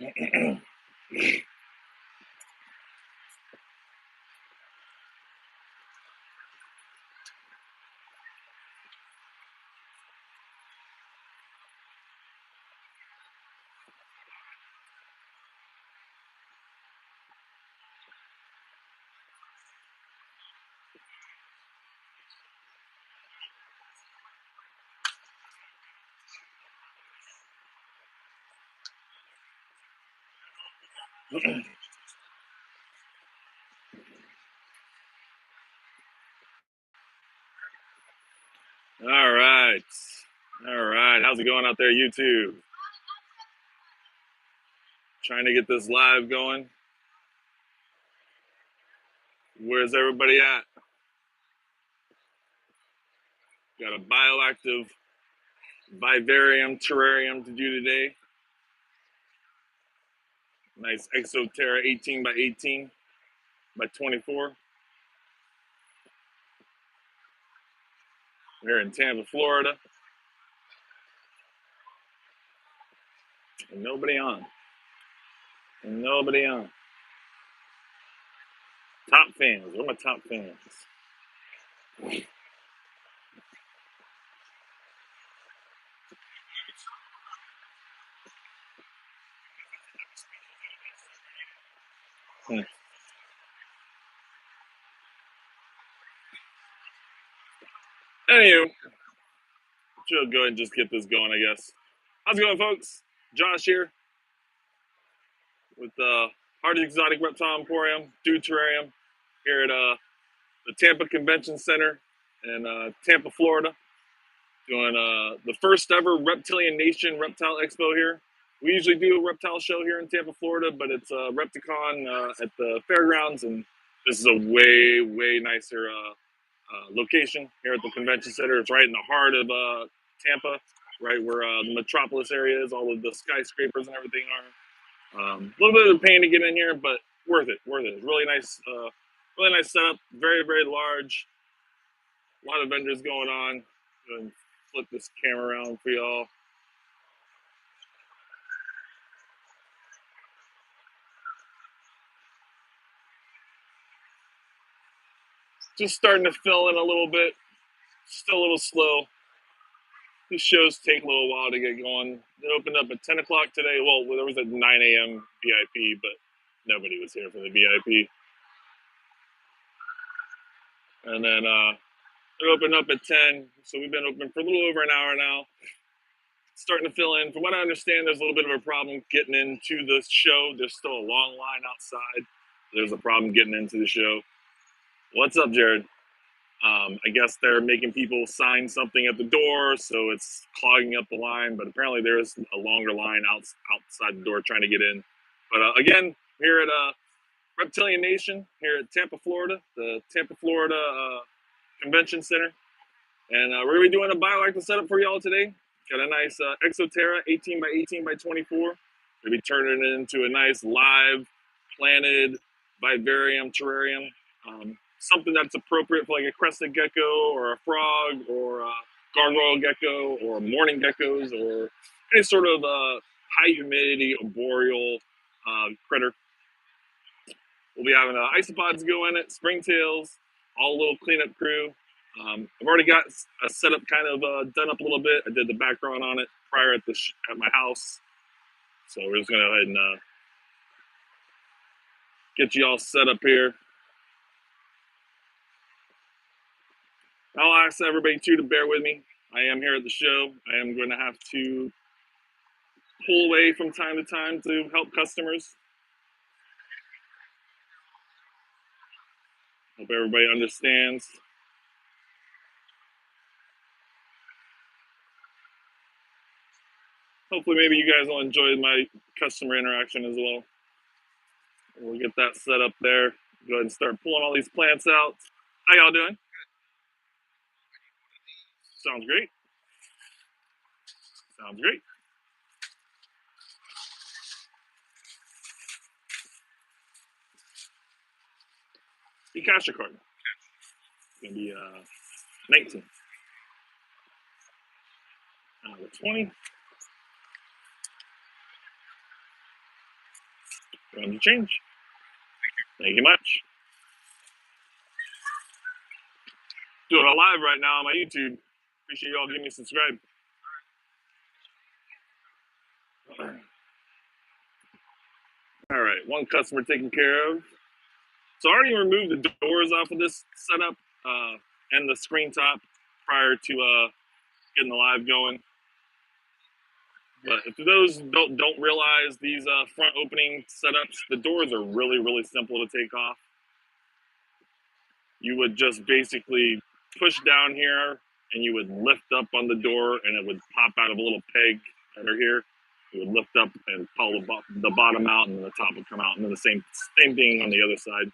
All right. All right. How's it going out there, YouTube? Trying to get this live going. Where's everybody at? Got a bioactive vivarium terrarium to do today. Nice Exoterra 18 by 18 by 24. We're in Tampa, Florida. And nobody on. And nobody on. Top fans. Where are my top fans? Anywho, she'll go ahead and just get this going, I guess. How's it going, folks? Josh here with Hard Exotic Reptile Emporium, Terrarium, here at the Tampa Convention Center in Tampa, Florida. Doing the first ever Reptilian Nation Reptile Expo here. We usually do a reptile show here in Tampa, Florida, but it's a Repticon at the fairgrounds, and this is a way, way nicer location here at the convention center. It's right in the heart of Tampa, right where the metropolis area is. All of the skyscrapers and everything are. A little bit of a pain to get in here, but worth it. Worth it. It's really nice setup. Very, very large. A lot of vendors going on. And flip this camera around for y'all. Just starting to fill in a little bit. Still a little slow. These shows take a little while to get going. It opened up at 10 o'clock today. Well, there was a 9 a.m. VIP, but nobody was here for the VIP. And then it opened up at 10, so we've been open for a little over an hour now. Starting to fill in. From what I understand, there's a little bit of a problem getting into the show. There's still a long line outside. There's a problem getting into the show. What's up, Jared? I guess they're making people sign something at the door, so it's clogging up the line. But apparently there's a longer line outside the door trying to get in. But again, here at Reptilian Nation, here at Tampa, Florida, the Tampa, Florida Convention Center. And we're going to be doing a bioactive setup for y'all today. Got a nice Exoterra 18 by 18 by 24. We're going to be turning it into a nice live planted vivarium terrarium. Something that's appropriate for like a crested gecko or a frog or a gargoyle gecko or morning geckos or any sort of high humidity arboreal critter. We'll be having isopods go in it, springtails, all a little cleanup crew. I've already got a setup kind of done up a little bit. I did the background on it prior at my house. So we're just going to go ahead and get you all set up here. I'll ask everybody too to bear with me. I am here at the show. I am going to have to pull away from time to time to help customers. Hope everybody understands. Hopefully maybe you guys will enjoy my customer interaction as well. We'll get that set up there. Go ahead and start pulling all these plants out. How y'all doing? Sounds great. Sounds great. You cash your card. It's gonna be 19. The 20. going to change. Thank you much. Doing a live right now on my YouTube. Appreciate y'all giving me a subscribe. All right, one customer taken care of. So I already removed the doors off of this setup and the screen top prior to getting the live going. But if those don't realize these front opening setups, the doors are really simple to take off. You would just basically push down here and you would lift up on the door and it would pop out of a little peg under here. You would lift up and pull the bottom out and then the top would come out, and then the same thing on the other side.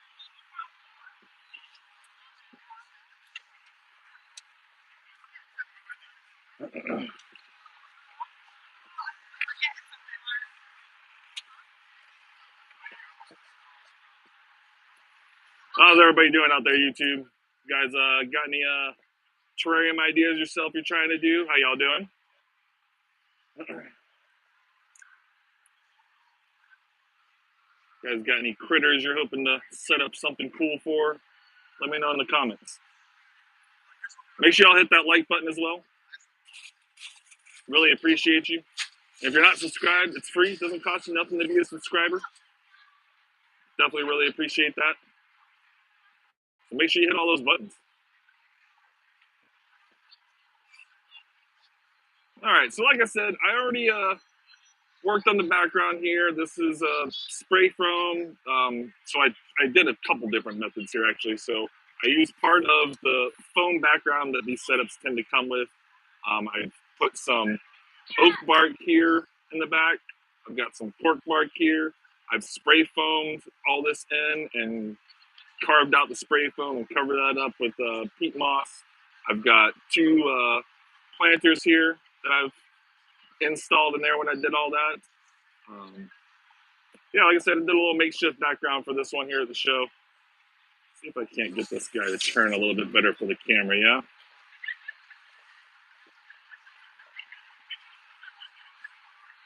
How's everybody doing out there, YouTube? You guys got any terrarium ideas yourself you're trying to do? How y'all doing? You guys got any critters you're hoping to set up something cool for? Let me know in the comments. Make sure y'all hit that like button as well. Really appreciate you. And if you're not subscribed, it's free. It doesn't cost you nothing to be a subscriber. Definitely really appreciate that. So make sure you hit all those buttons. All right, so like I said, I already worked on the background here. This is spray foam. So I did a couple different methods here actually. So I used part of the foam background that these setups tend to come with. I put some oak bark here in the back. I've got some cork bark here. I've spray foamed all this in and carved out the spray foam and covered that up with peat moss. I've got two planters here that I've installed in there when I did all that. Yeah, like I said, I did a little makeshift background for this one here at the show. See if I can't get this guy to turn a little bit better for the camera, yeah?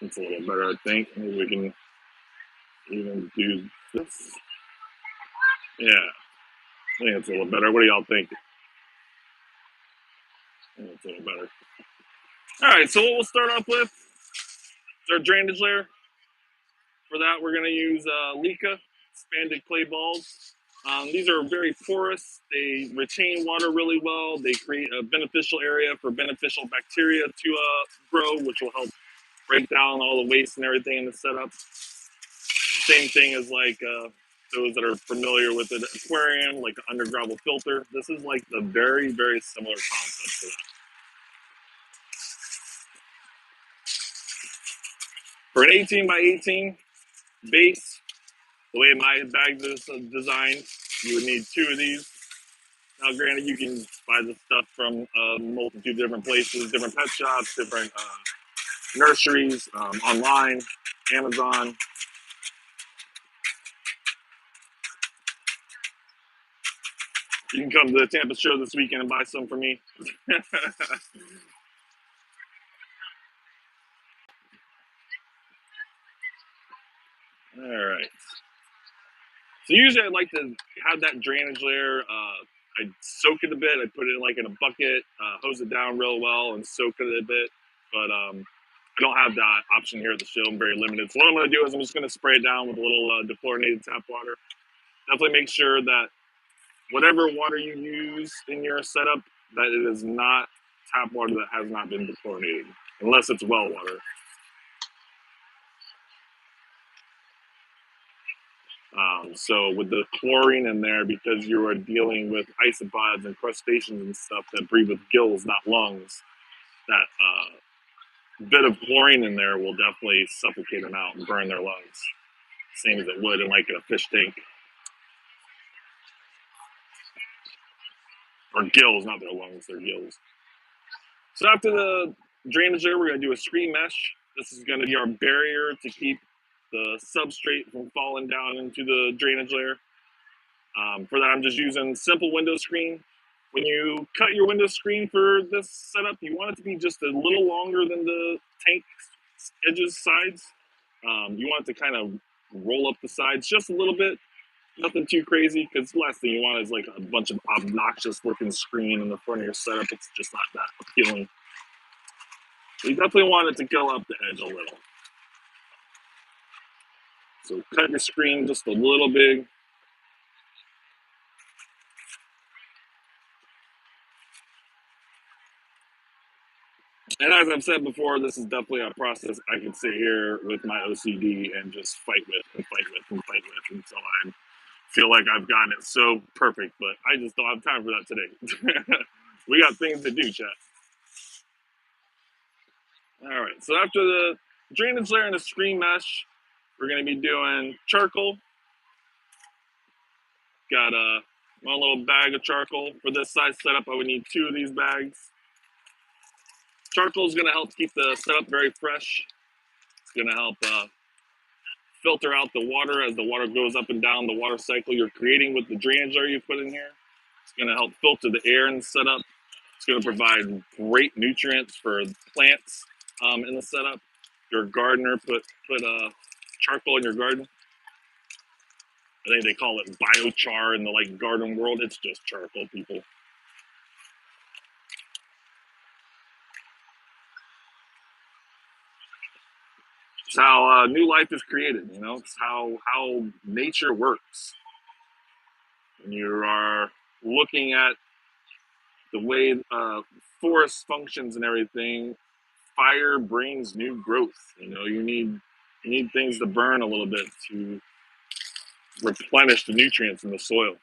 It's a little better, I think. Maybe we can even do this. Yeah, I think it's a little better. What do y'all think? I think it's a little better. All right, so what we'll start off with is our drainage layer. For that, we're gonna use Lika expanded clay balls. These are very porous. They retain water really well. They create a beneficial area for beneficial bacteria to grow, which will help break down all the waste and everything in the setup. Same thing as like those that are familiar with an aquarium, like an underground filter. This is like a very similar concept to that. For an 18 by 18 base, the way my bag is designed, you would need two of these. Now, granted, you can buy this stuff from a multitude of different places, different pet shops, different nurseries, online, Amazon. You can come to the Tampa show this weekend and buy some for me. All right. So usually I like to have that drainage layer. I soak it a bit. I put it in like in a bucket, hose it down real well, and soak it a bit. But I don't have that option here at the show. I'm very limited. So what I'm going to do is I'm just going to spray it down with a little dechlorinated tap water. Definitely make sure that whatever water you use in your setup, that it is not tap water that has not been dechlorinated, unless it's well water. So with the chlorine in there, because you are dealing with isopods and crustaceans and stuff that breathe with gills, not lungs, that bit of chlorine in there will definitely suffocate them out and burn their lungs, same as it would in like a fish tank. Or gills, not their lungs, their gills. So after the drainage layer, we're going to do a screen mesh. This is going to be our barrier to keep the substrate from falling down into the drainage layer. For that, I'm just using simple window screen. When you cut your window screen for this setup, you want it to be just a little longer than the tank edges, sides. You want it to kind of roll up the sides just a little bit. Nothing too crazy, because the last thing you want is like a bunch of obnoxious looking screen in the front of your setup. It's just not that appealing. So you definitely want it to go up the edge a little. So cut your screen just a little big. And as I've said before, this is definitely a process I can sit here with my OCD and just fight with and fight with and fight with until I feel like I've gotten it so perfect. But I just don't have time for that today. We got things to do, chat. All right, so after the drainage layer and the screen mesh, we're going to be doing charcoal. Got one little bag of charcoal. For this size setup, I would need 2 of these bags. Charcoal is going to help keep the setup very fresh. It's going to help filter out the water as the water goes up and down the water cycle you're creating with the drainage layer you put in here. It's going to help filter the air in the setup. It's going to provide great nutrients for plants in the setup. Your gardener put charcoal in your garden. I think they call it biochar in the like garden world. It's just charcoal, people. It's how new life is created. You know, it's how nature works. When you are looking at the way forest functions and everything, fire brings new growth. You know, you need things to burn a little bit to replenish the nutrients in the soil.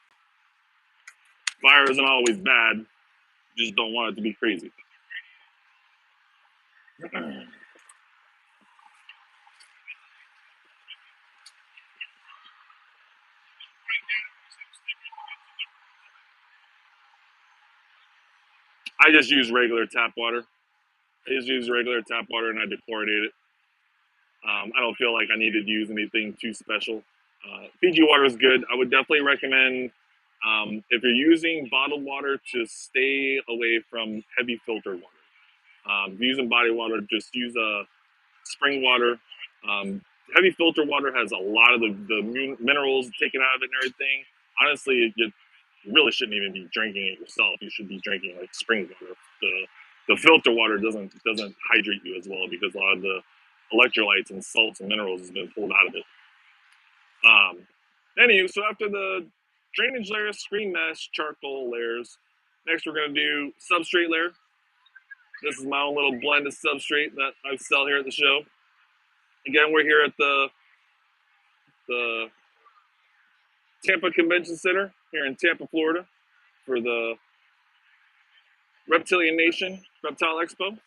Fire isn't always bad. You just don't want it to be crazy. I just use regular tap water. I just use regular tap water and I dechlorinate it. I don't feel like I needed to use anything too special. Fiji water is good. I would definitely recommend if you're using bottled water to stay away from heavy filtered water. If you're using body water, just use spring water. Heavy filter water has a lot of the minerals taken out of it and everything. Honestly, you really shouldn't even be drinking it yourself. You should be drinking like spring water. The filter water doesn't hydrate you as well because a lot of the electrolytes and salts and minerals has been pulled out of it. Anywho, so after the drainage layer, screen mesh, charcoal layers, next we're going to do substrate layer. This is my own little blend of substrate that I sell here at the show. Again, we're here at the Tampa Convention Center here in Tampa, Florida, for the Reptilian Nation Reptile Expo.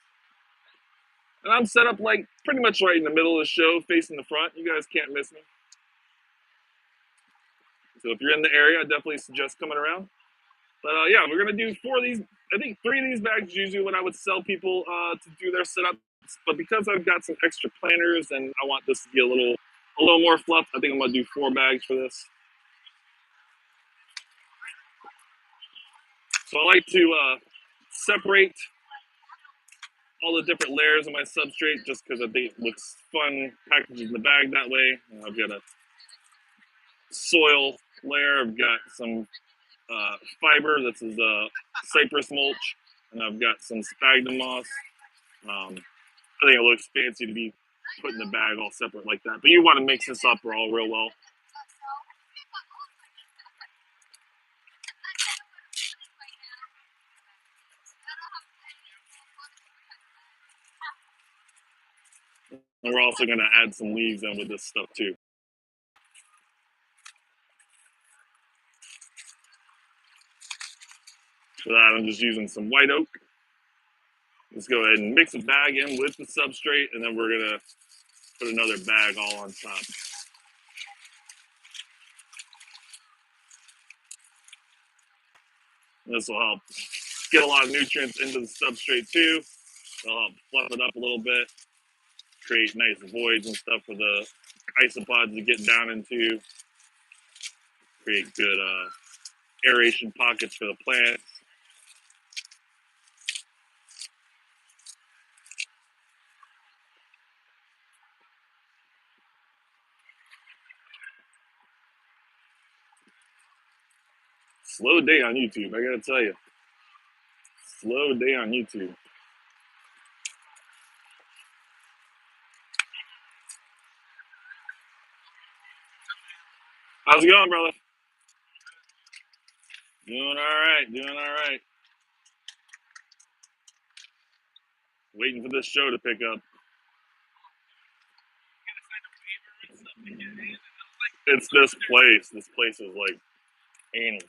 And I'm set up like pretty much right in the middle of the show, facing the front. You guys can't miss me. So if you're in the area, I definitely suggest coming around. But yeah, we're gonna do 4 of these. I think 3 of these bags is usually what I would sell people to do their setups. But because I've got some extra planters and I want this to be a little more fluff, I think I'm gonna do 4 bags for this. So I like to separate all the different layers of my substrate just because I think it looks fun packaging in the bag that way. I've got a soil layer. I've got some fiber. This is cypress mulch, and I've got some sphagnum moss. I think it looks fancy to be put in the bag all separate like that. But you want to mix this up all real well. And we're also going to add some leaves in with this stuff too. For that, I'm just using some white oak. Let's go ahead and mix a bag in with the substrate, and then we're going to put another bag all on top. This will help get a lot of nutrients into the substrate too. It'll help fluff it up a little bit, create nice voids and stuff for the isopods to get down into, create good aeration pockets for the plants. Slow day on YouTube, I gotta tell you. Slow day on YouTube. How's it going, brother? Doing all right, doing all right. Waiting for this show to pick up. It's this place. This place is like anal.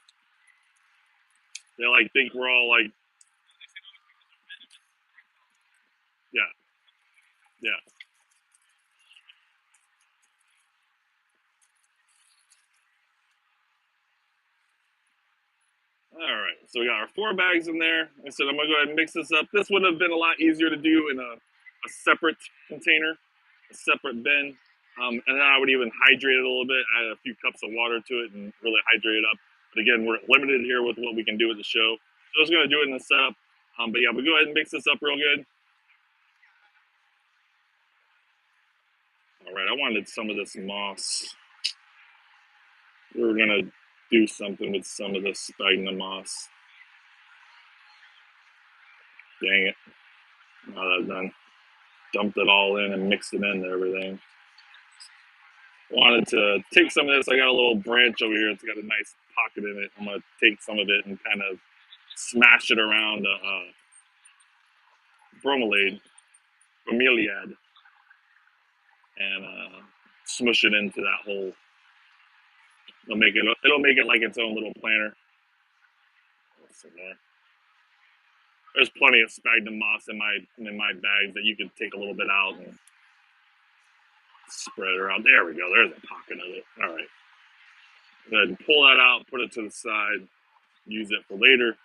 They like think we're all like, yeah, yeah. All right, so we got our 4 bags in there. I said I'm gonna go ahead and mix this up. This would have been a lot easier to do in a separate container, a separate bin. And then I would even hydrate it a little bit, add a few cups of water to it and really hydrate it up. But again, we're limited here with what we can do with the show. So I was gonna do it in the setup. But yeah, we'll go ahead and mix this up real good. All right, I wanted some of this moss. We were gonna do something with some of this sphagnum moss. Dang it. Now that's done. Dumped it all in and mixed it into everything. Wanted to take some of this. I got a little branch over here. It's got a nice pocket in it. I'm going to take some of it and kind of smash it around a bromeliad, and smush it into that hole. It'll make it like its own little planter. There's plenty of sphagnum moss in my bags that you can take a little bit out and spread it around. There we go. There's a pocket of it. All right. Go ahead and pull that out, put it to the side, use it for later.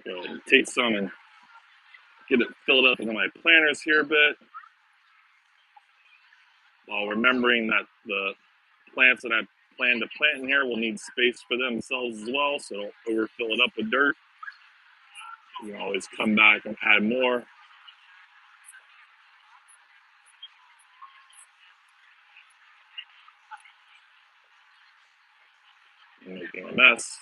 Go ahead and take some and get it filled up into my planters here a bit, while remembering that the plants that I plan to plant in here will need space for themselves as well, so don't overfill it up with dirt. You can always come back and add more. Making a mess.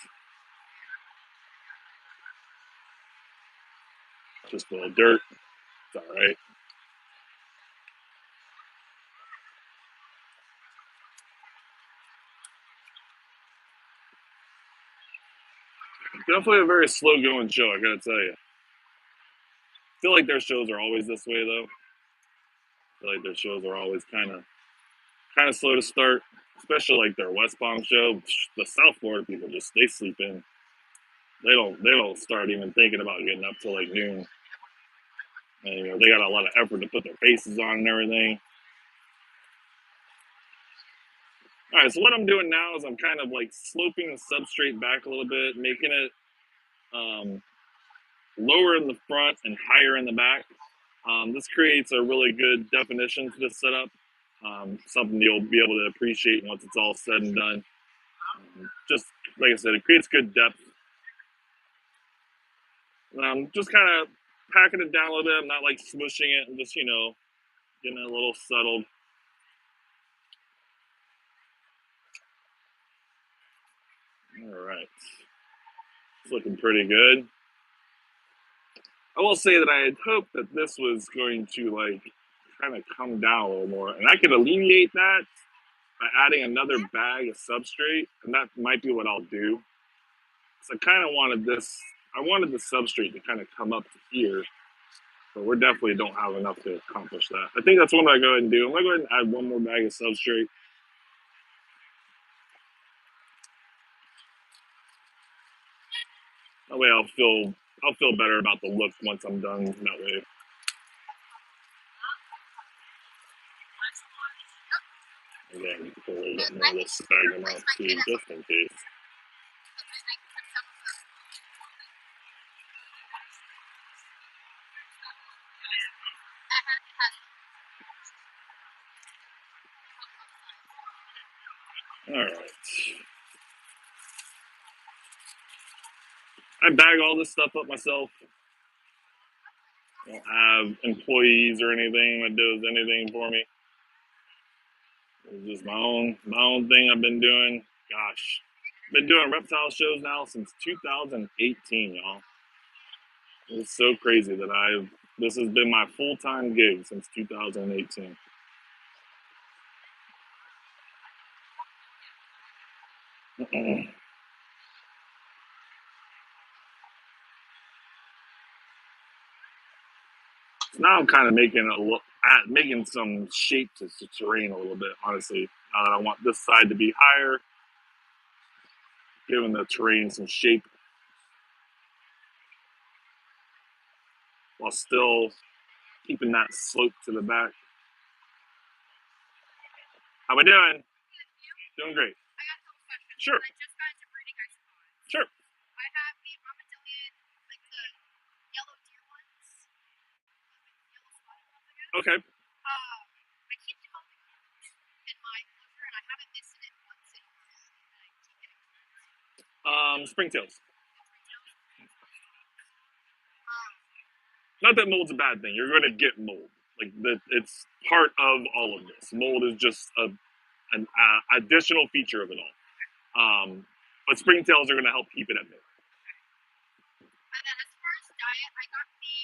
Just full of dirt. It's all right. Definitely a very slow going show, I gotta tell you. I feel like their shows are always this way though. I feel like their shows are always kind of slow to start, especially like their West Palm show. The South Florida people they sleep in. They don't start even thinking about getting up till like noon. And, you know, they got a lot of effort to put their faces on and everything. All right, so what I'm doing now is I'm kind of like sloping the substrate back a little bit, making it lower in the front and higher in the back. This creates a really good definition to this setup, something you'll be able to appreciate once it's all said and done. Just like I said, it creates good depth. Just kind of packing it down a little bit. I'm not like smushing it. I'm just, you know, getting it a little settled. All right. It's looking pretty good. I will say that I had hoped that this was going to like kind of come down a little more, and I could alleviate that by adding another bag of substrate, and that might be what I'll do. So I kind of wanted this. I wanted the substrate to kind of come up to here, but we definitely don't have enough to accomplish that. I think that's what I'm gonna go ahead and do. I'm gonna go ahead and add one more bag of substrate. That way I'll feel better about the look once I'm done that way. Again, pull a little bit more of this sphagnum out too, just in case. All right. I bag all this stuff up myself. I don't have employees or anything that does anything for me. It's just my own thing I've been doing. Gosh, been doing reptile shows now since 2018, y'all. It's so crazy that this has been my full-time gig since 2018. So now I'm kind of making some shape to the terrain a little bit, honestly. I want this side to be higher, giving the terrain some shape while still keeping that slope to the back. How we doing? Doing great. Sure. Sure. I have the armadillion, like the yellow deer ones. Okay. I keep developing in my culture, and I haven't missed it once anymore. Springtails. Not that mold's a bad thing. You're going to get mold. Like it's part of all of this. Mold is just an additional feature of it all. But springtails are going to help keep it at bay. And then as far as diet, I got the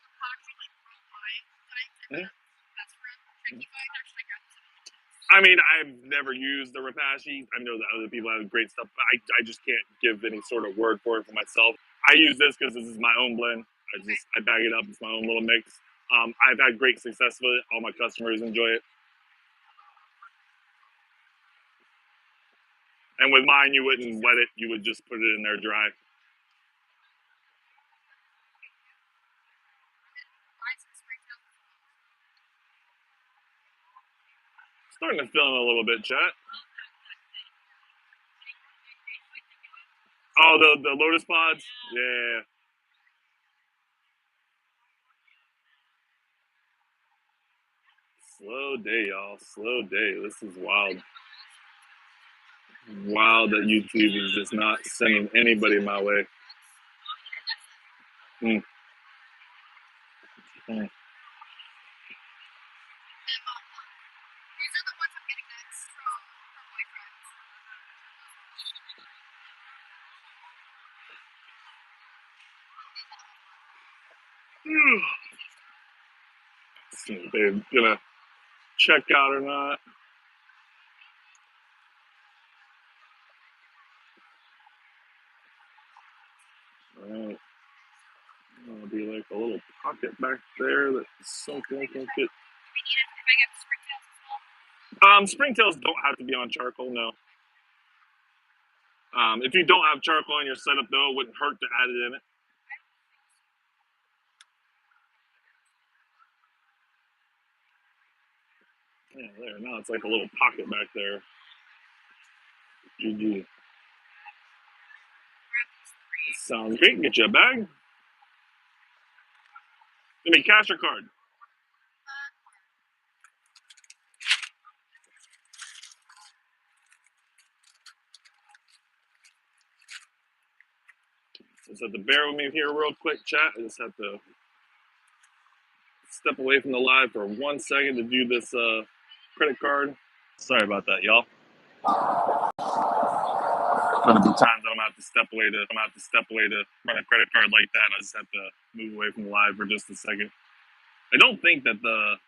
concoction like worldwide diet. That's for actually got some. I mean, I've never used the Rapashi. I know that other people have great stuff, but I just can't give any sort of word for it for myself. I use this because this is my own blend. I bag it up. It's my own little mix. I've had great success with it. All my customers enjoy it. And with mine, you wouldn't wet it. You would just put it in there dry. Starting to fill in a little bit, chat. Oh, the lotus pods? Yeah. Slow day, y'all. Slow day. This is wild. Wild that YouTube is just not sending anybody my way. Mm. Mm. See if they're gonna check out or not. All right. There'll be like a little pocket back there that's something I can get. Springtails don't have to be on charcoal, no. If you don't have charcoal in your setup, though, it wouldn't hurt to add it in it. Yeah, there. Now it's like a little pocket back there. GG. Sounds great. Get you a bag. Give me cash or card. Just have to bear with me here real quick, chat. I just have to step away from the live for 1 second to do this credit card. Sorry about that, y'all. There'll be times that I'm gonna have to step away to run a credit card like that. I just have to move away from the live for just a second. I don't think that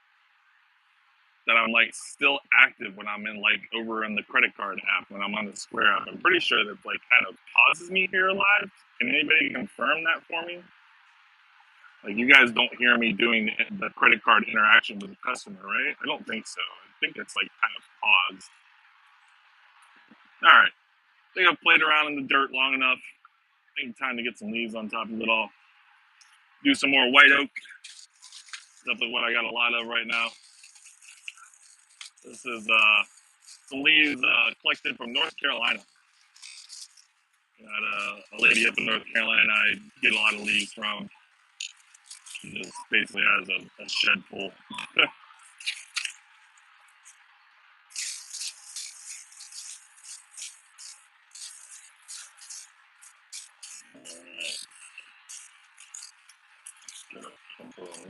I'm like still active when I'm in like over in the credit card app when I'm on the Square app. I'm pretty sure that like kind of pauses me here live. Can anybody confirm that for me? Like you guys don't hear me doing the credit card interaction with the customer, right? I don't think so. I think it's like kind of paused. All right. I think I've played around in the dirt long enough. I think time to get some leaves on top of it all. Do some more white oak. Definitely what I got a lot of right now. This is some leaves collected from North Carolina. Got a lady up in North Carolina I get a lot of leaves from. She just basically has a shed full.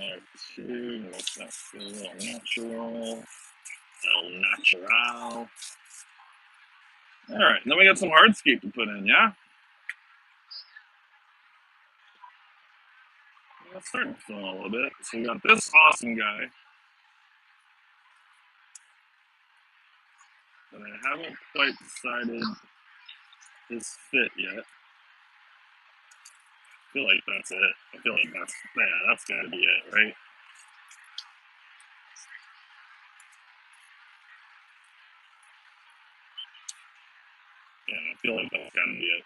there too. What's that? El natural. El natural. All right, then we got some hardscape to put in, yeah? Let's start to fill in a little bit. So we got this awesome guy that I haven't quite decided his fit yet. I feel like that's it. I feel like that's gotta be it, right? Yeah, I feel like that's gotta be it.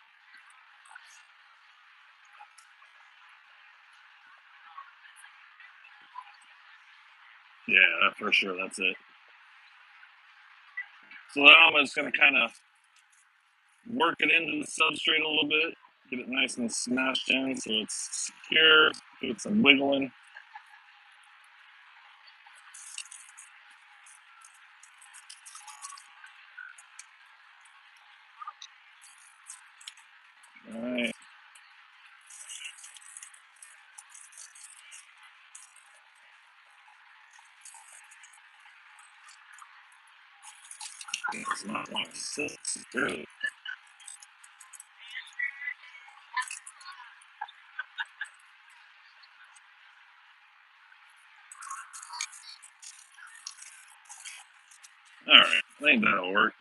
Yeah, for sure, that's it. So now I'm just gonna kind of work it into the substrate a little bit, get it nice and smashed in so it's secure, give it some wiggling. All right. It's not like 6:30. All right, I think that'll work.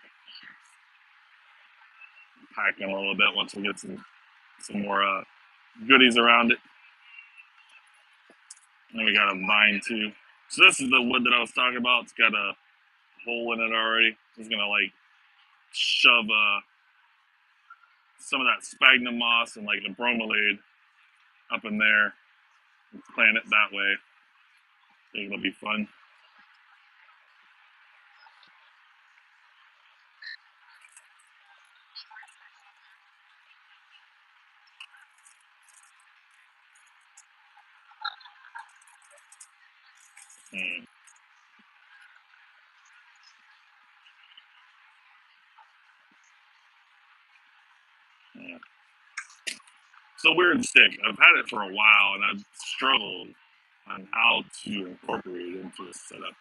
Pack in a little bit once we get some more goodies around it. And we got a vine too. So this is the wood that I was talking about. It's got a hole in it already. It's gonna like shove some of that sphagnum moss and like the bromelaid up in there and plant it that way. I think it'll be fun. Mm, yeah. So weird stick. I've had it for a while and I've struggled on how to incorporate it into a setup.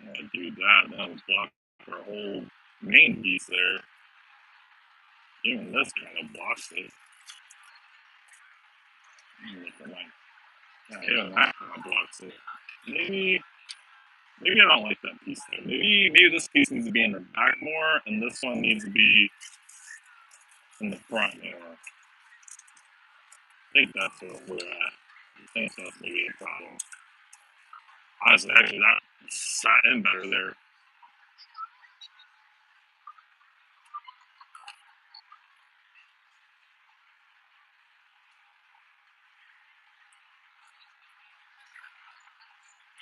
I do that, that'll block our whole main piece there. Even this kind of blocks it. Yeah, even that kind of blocks it. Maybe I don't like that piece there. Maybe this piece needs to be in the back more, and this one needs to be in the front more. I think that's what we're at. I think that's maybe a problem. Honestly, actually, that sat in better there.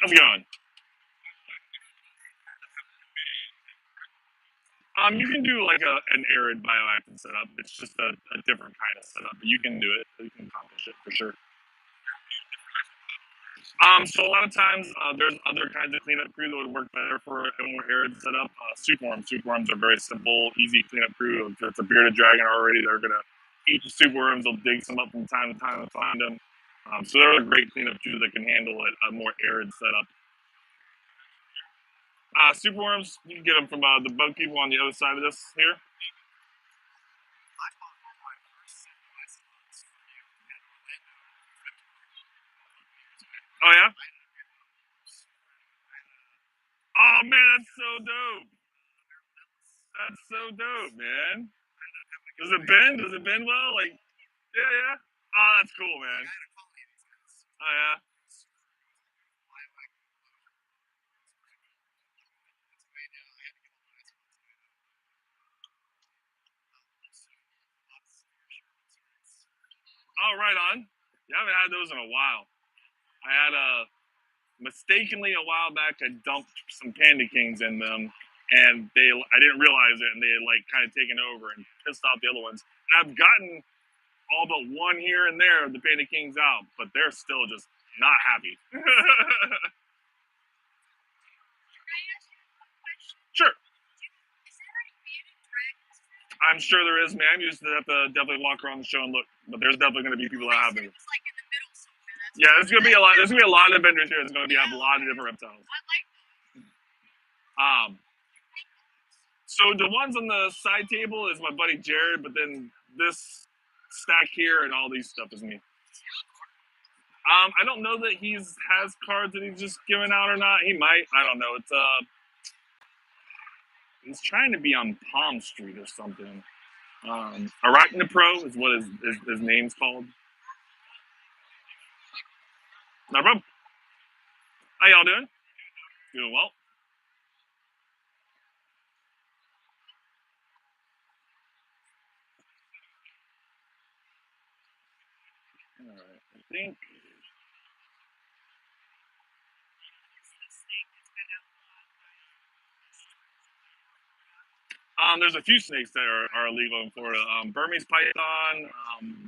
How's it going? You can do like an arid bioactive setup. It's just a different kind of setup, but you can do it. You can accomplish it for sure. So a lot of times there's other kinds of cleanup crew that would work better for a more arid setup. Superworms. Superworms are very simple, easy cleanup crew. If it's a bearded dragon already, they're gonna eat the superworms. They'll dig some up from time to time and find them. So they're a great cleanup crew that can handle a more arid setup. Superworms, you can get them from the bug people on the other side of this here. Oh yeah. Oh man, that's so dope. That's so dope, man. Does it bend? Does it bend well? Like, yeah, yeah. Oh, that's cool, man. Oh yeah. Oh, right on. Yeah, I haven't had those in a while. I had mistakenly a while back. I dumped some Panda Kings in them, and I didn't realize it, and they had like kind of taken over and pissed off the other ones. And I've gotten all but one here and there of the Panda Kings out, but they're still just not happy. Sure. I'm sure there is, man. I'm used to have to definitely walk around the show and look, but there's definitely going to be people that have it. Yeah, there's going to be a lot. There's going to be a lot of vendors here. There's going to have a lot of different reptiles. So the ones on the side table is my buddy Jared, but then this stack here and all these stuff is me. I don't know that has cards that he's just giving out or not. He might. I don't know. It's he's trying to be on Palm Street or something. Arachnipro is what his name's called. No problem. How y'all doing? Doing well. All right. I think. There's a few snakes that are illegal in Florida. Burmese python,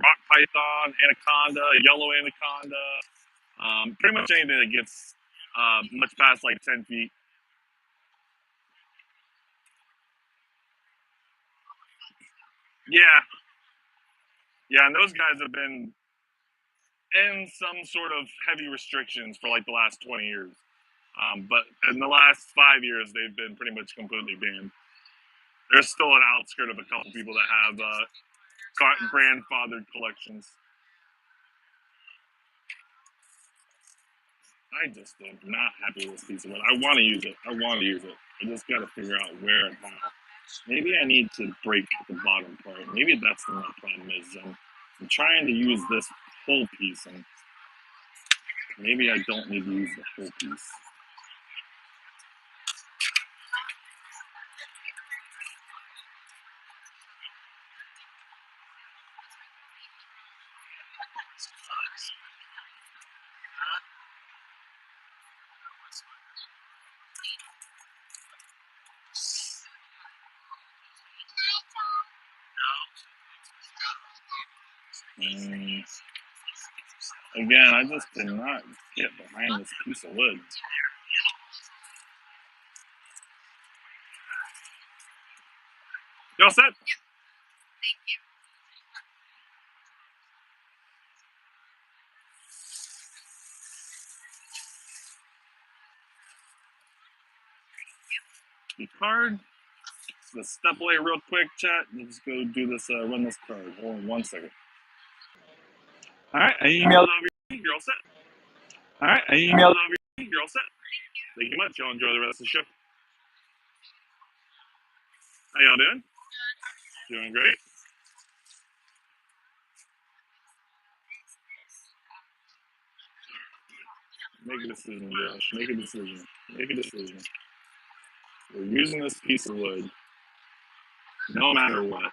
rock python, anaconda, yellow anaconda, pretty much anything that gets much past like 10 feet. Yeah. Yeah, and those guys have been in some sort of heavy restrictions for like the last 20 years. But in the last 5 years, they've been pretty much completely banned. There's still an outskirt of a couple people that have grandfathered collections. I just am not happy with this piece of wood. I want to use it. I just got to figure out where and how. Maybe I need to break the bottom part. Maybe that's what my problem is. I'm trying to use this whole piece, and maybe I don't need to use the whole piece. Again, I just cannot get behind this piece of wood. You all set? Thank you. The card. Let's step away real quick, chat. Let's go do this. Run this card. Hold on 1 second. All right, I emailed over. You're all set. All right, I emailed over. You're all set. Thank you much. Y'all enjoy the rest of the show. How y'all doing? Doing great. Make a decision, Josh. Make a decision. Make a decision. We're using this piece of wood, no matter what.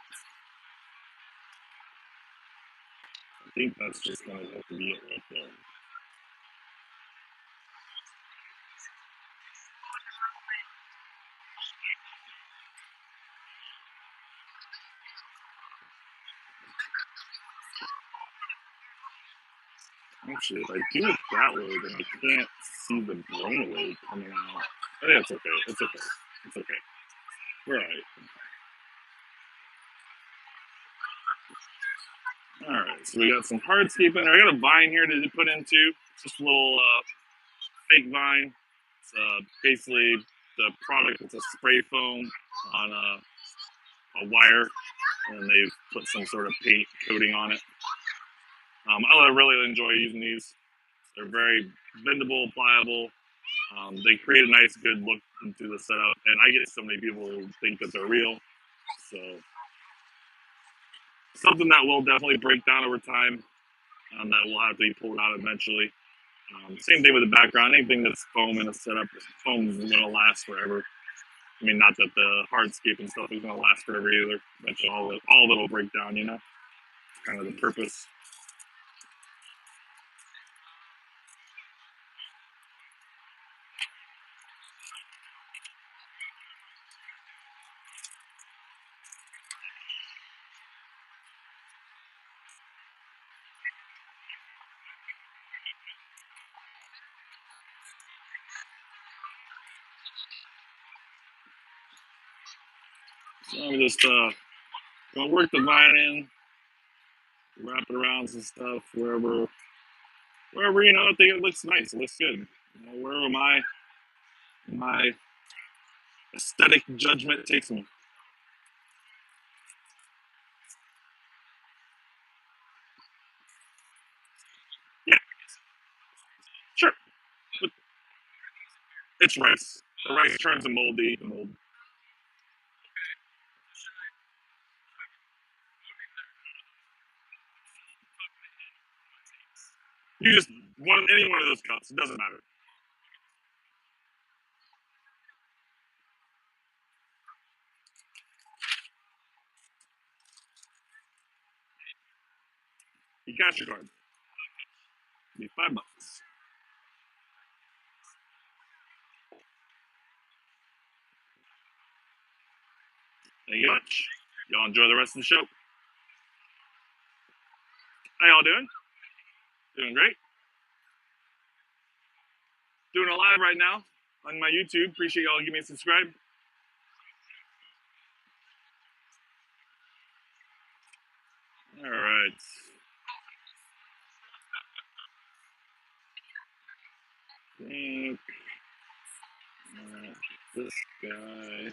I think that's just gonna have to be it right there. Actually, if I do it that way, then I can't see the brainwave coming out. But it's okay. It's okay. It's okay. We're alright. Alright, so we got some hardscaping. I got a vine here to put into. It's just a little fake vine. It's basically the product. It's a spray foam on a wire, and they've put some sort of paint coating on it. I really enjoy using these. They're very bendable, pliable. They create a nice, good look into the setup, and I get so many people who think that they're real. So something that will definitely break down over time, that will have to be pulled out eventually. Same thing with the background. Anything that's foam in a setup, foam is going to last forever. I mean, not that the hardscape and stuff is going to last forever either. Eventually, all of it will break down. You know, kind of the purpose. I'm just gonna work the vine in, wrap it around some stuff wherever I think it looks nice. It looks good. Wherever my aesthetic judgment takes me. Yeah, sure. But it's rice. The rice turns to moldy. Mold. You just want any one of those cups. It doesn't matter. You cash your card. Be $5. Thank you much. Y'all enjoy the rest of the show. How y'all doing? Doing great. Doing a live right now on my YouTube. Appreciate y'all giving me a subscribe. All right. Think this guy.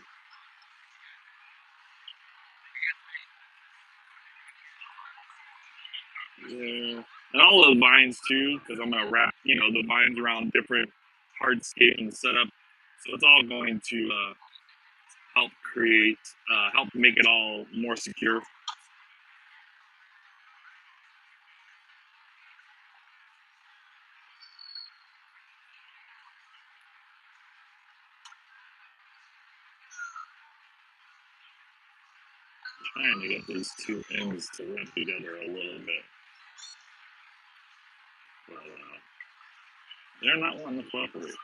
Yeah. And all the vines too, because I'm gonna wrap, the vines around different hardscape and setup. So it's all going to help create, help make it all more secure. Trying to get these two ends to rub together a little bit. But they're not wanting to cooperate.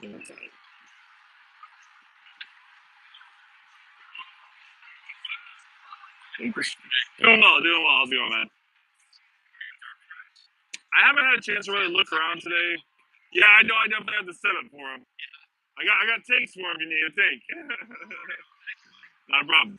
Okay. Doing well. How's it going, man? I haven't had a chance to really look around today. Yeah, I know. I definitely have the setup for him. I got takes for him if you need a take. Not a problem.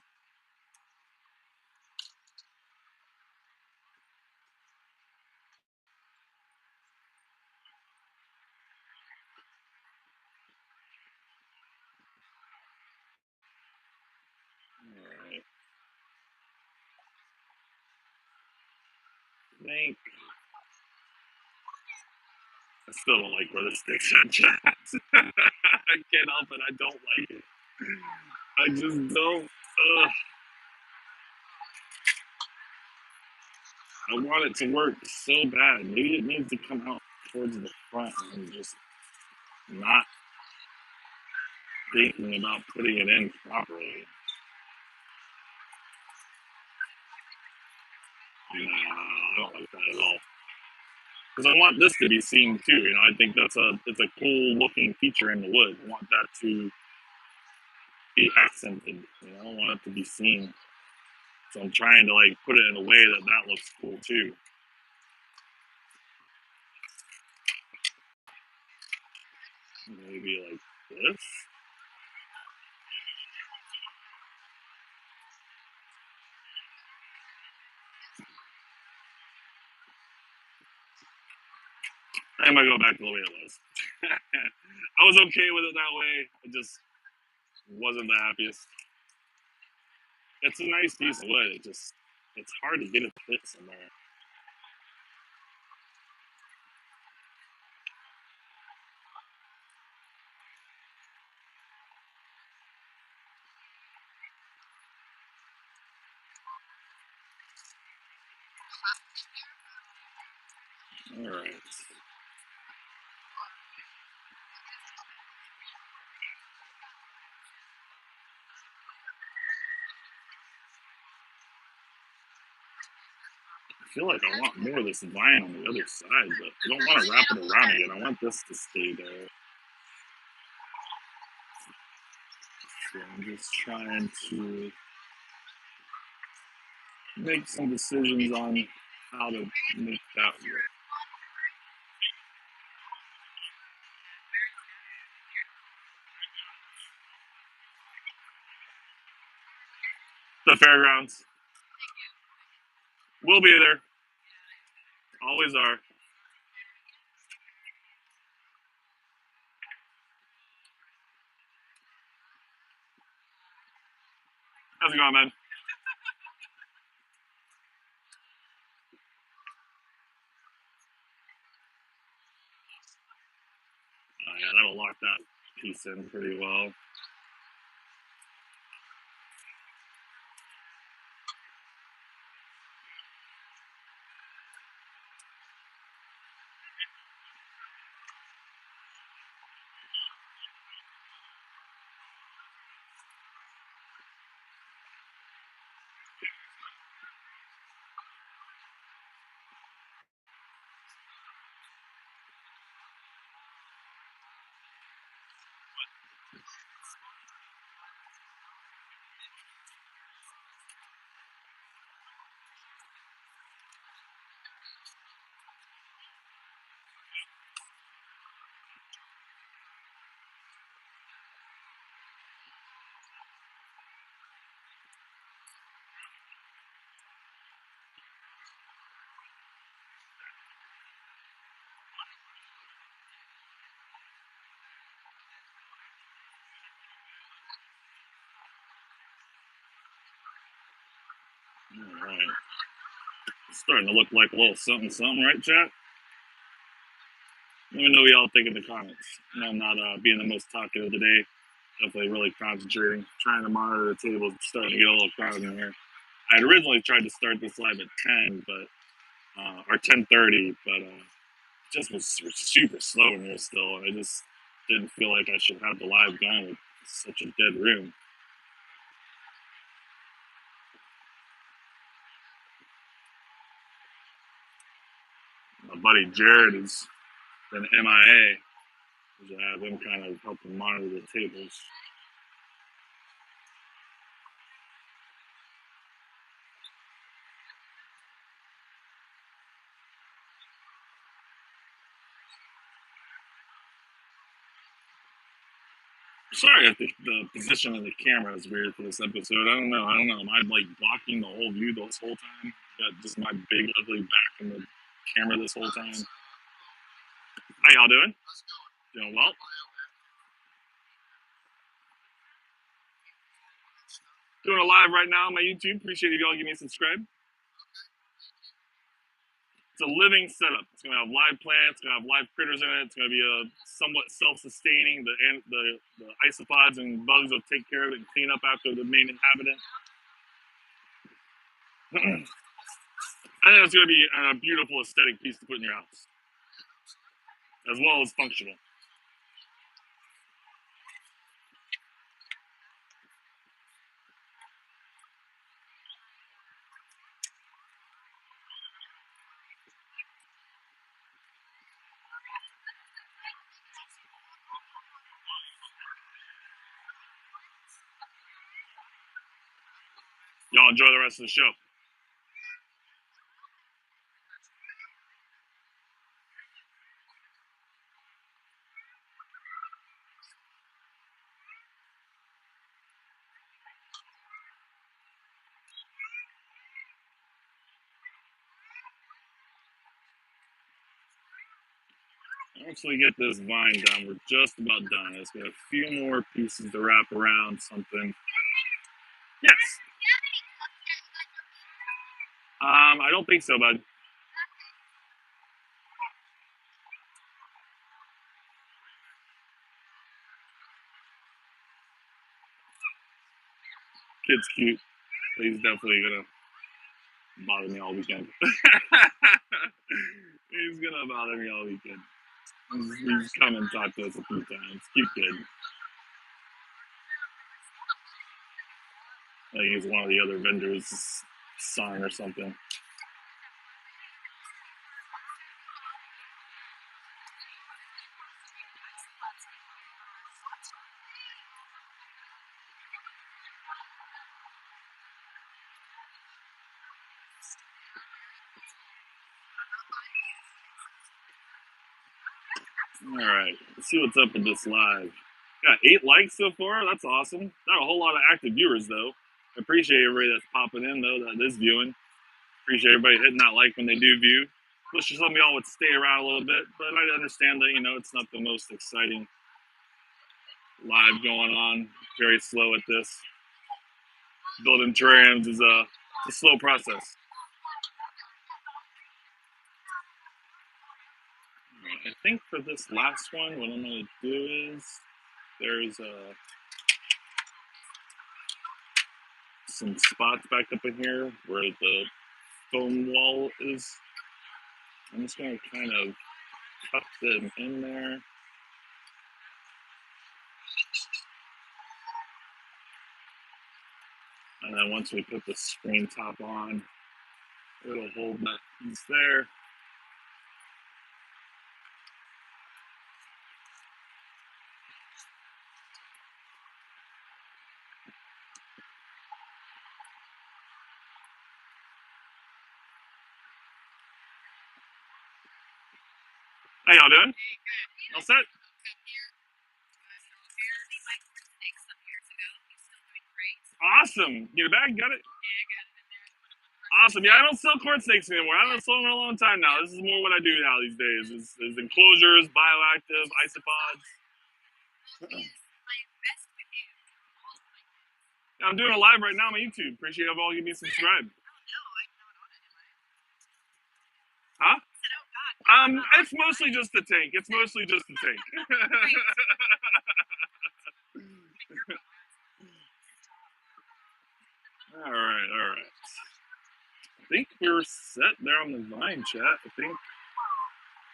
All right. Think. I still don't like where the sticks are, chat. I can't help it. I don't like it. I just don't. I want it to work so bad. Maybe it needs to come out towards the front and just not thinking about putting it in properly. Nah, I don't like that at all. Because I want this to be seen too. I think it's a cool looking feature in the wood. I want that to be accented. I don't want it to be seen. So I'm trying to put it in a way that looks cool too. Maybe like this. I might go back to the way it was. I was okay with it that way. I just wasn't the happiest. It's a nice piece of wood. It's hard to get it to fit somewhere. All right. I feel like I want more of this vine on the other side, but I don't want to wrap it around again. I want this to stay there. So I'm just trying to make some decisions on how to make that work. the fairgrounds. We'll be there. Always are. How's it going, man? Oh, yeah, that'll lock that piece in pretty well. All right. It's starting to look like a little something, something, right, chat? Let me know what y'all think in the comments. I'm not being the most talkative today. Definitely really concentrating, trying to monitor the tables. It's starting to get a little crowded in here. I had originally tried to start this live at 10, but or 10:30, but just was super slow in here still, and I just didn't feel like I should have the live going with such a dead room. My buddy Jared has been MIA. I should have him kind of helping monitor the tables. Sorry if the position of the camera is weird for this episode. I don't know. Am I like blocking the whole view this whole time? Got just my big ugly back in the camera this whole time. How y'all doing? Doing well? Doing a live right now on my YouTube. Appreciate if y'all give me a subscribe. It's a living setup. It's gonna have live plants. It's gonna have live critters in it. It's gonna be a somewhat self-sustaining. The isopods and bugs will take care of it and clean up after the main inhabitant. I think it's gonna be a beautiful aesthetic piece to put in your house, as well as functional. Y'all enjoy the rest of the show. Once we get this vine done, we're just about done. It's got a few more pieces to wrap around something. Yes. I don't think so, bud. Kid's cute, but he's definitely gonna bother me all weekend. He's gonna bother me all weekend. He's come and talked to us a few times. Cute kid. Like he's one of the other vendors' son or something. All right, let's see what's up with this live. Got 8 likes so far. That's awesome. Not a whole lot of active viewers though. I appreciate everybody that's popping in, though, that is viewing. Appreciate everybody hitting that like when they do view. Wish some of y'all would stay around a little bit, but I understand that, you know, it's not the most exciting live going on. Very slow at this. Building terrariums is a slow process. I think for this last one, what I'm going to do is there's some spots back up in here where the foam wall is. I'm just going to kind of cut them in there. And then once we put the screen top on, it'll hold that piece there. How y'all doing? All set? Awesome. Get it back? Got it? Awesome. Yeah, I don't sell corn snakes anymore. I haven't sold them in a long time now. This is more what I do now these days. Is enclosures, bioactive, isopods. I'm doing a live right now on my YouTube. Appreciate you all giving me a subscribe. Huh? It's mostly just the tank. It's mostly just the tank. All right. I think we're set there on the vine, chat. I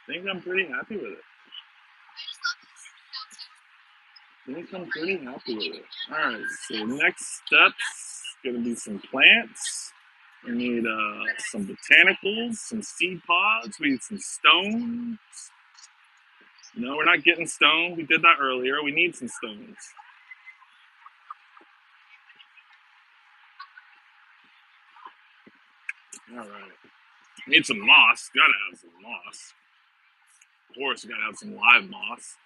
think I'm pretty happy with it. All right, so next steps gonna be some plants. We need some botanicals, some seed pods. We need some stones. No, we're not getting stone. We did that earlier. We need some stones. All right. Need some moss. Gotta have some moss. Of course, gotta have some live moss.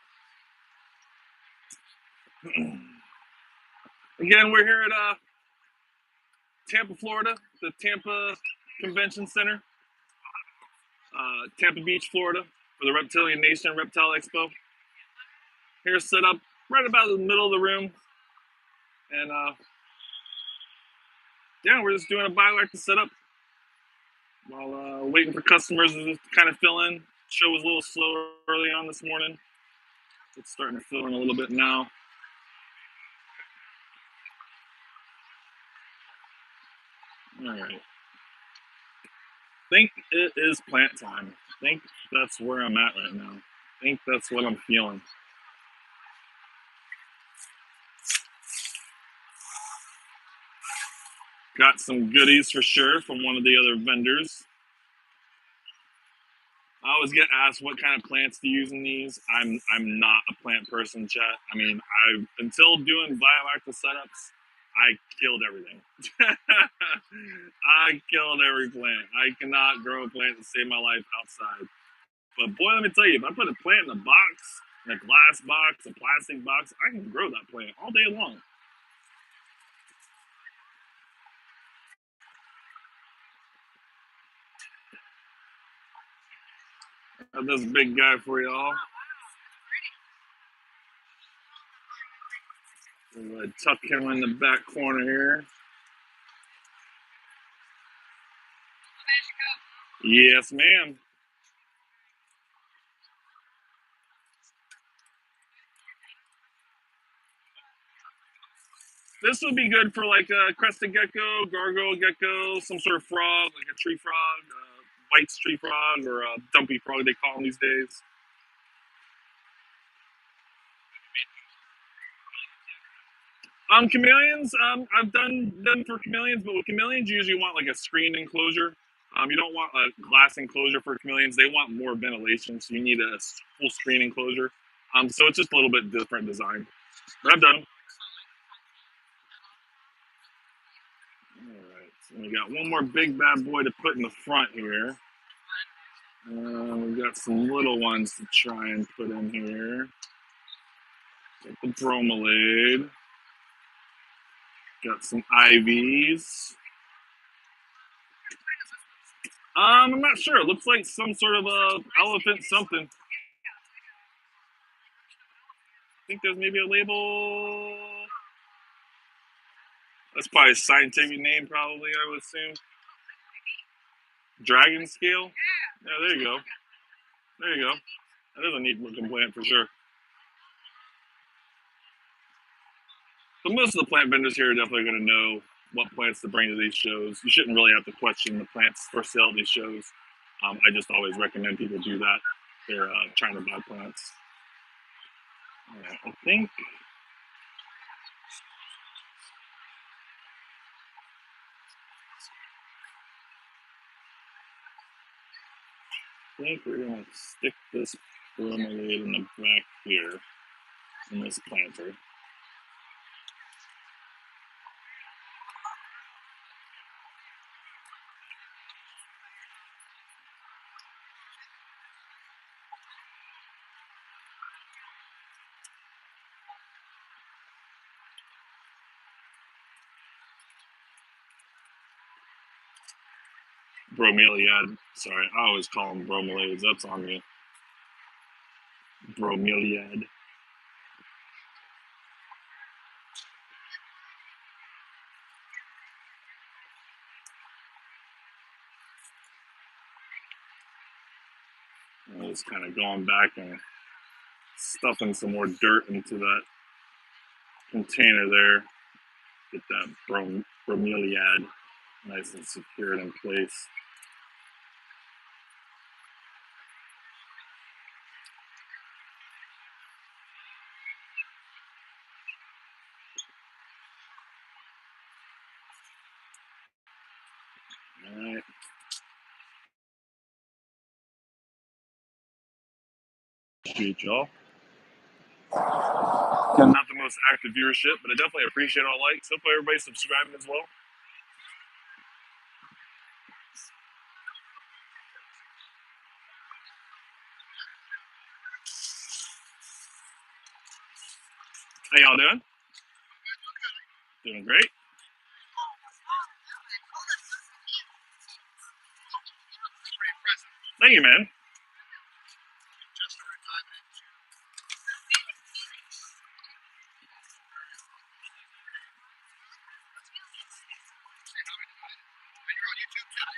Again, we're here at Tampa, Florida, the Tampa Convention Center, Tampa Beach, Florida, for the Reptilian Nation Reptile Expo. Here set up right about in the middle of the room, and yeah, we're just doing a bioactive setup while waiting for customers to kind of fill in. Show was a little slow early on this morning. It's starting to fill in a little bit now. All right. I think it is plant time. I think that's where I'm at right now. I think that's what I'm feeling. Got some goodies for sure from one of the other vendors. I always get asked what kind of plants to use in these. I'm not a plant person, chat. I mean, until doing bioactive setups, I killed everything. I killed every plant. I cannot grow a plant to save my life outside. But boy, let me tell you, if I put a plant in a box, in a glass box, a plastic box, I can grow that plant all day long. I have this big guy for y'all. We'll tuck him in the back corner here. Yes, ma'am. This would be good for like a crested gecko, gargoyle gecko, some sort of frog, like a tree frog, white tree frog, or a dumpy frog they call them these days. Chameleons, I've done them for chameleons, but with chameleons, you usually want like a screen enclosure. You don't want a glass enclosure for chameleons. They want more ventilation, so you need a full screen enclosure. So it's just a little bit different design. But I've done them. All right, so we got one more big bad boy to put in the front here. We've got some little ones to try and put in here. Take the bromelade. Got some IVs. I'm not sure. It looks like some sort of a elephant something. I think there's maybe a label. That's probably a scientific name, probably, I would assume. Dragon scale? Yeah, there you go. There you go. That is a neat looking plant for sure. But most of the plant vendors here are definitely going to know what plants to bring to these shows. You shouldn't really have to question the plants for sale at these shows. I just always recommend people do that. They're trying to buy plants. I think we're going to stick this bromelaid in the back here in this planter. Bromeliad. Sorry, I always call them bromelaids. That's on me. Bromeliad. I was kind of going back and stuffing some more dirt into that container there. Get that bromeliad nice and secured in place. All right. Appreciate y'all. Not the most active viewership, but I definitely appreciate all likes. Hopefully everybody's subscribing as well. How y'all doing? Doing great. Thank you, man.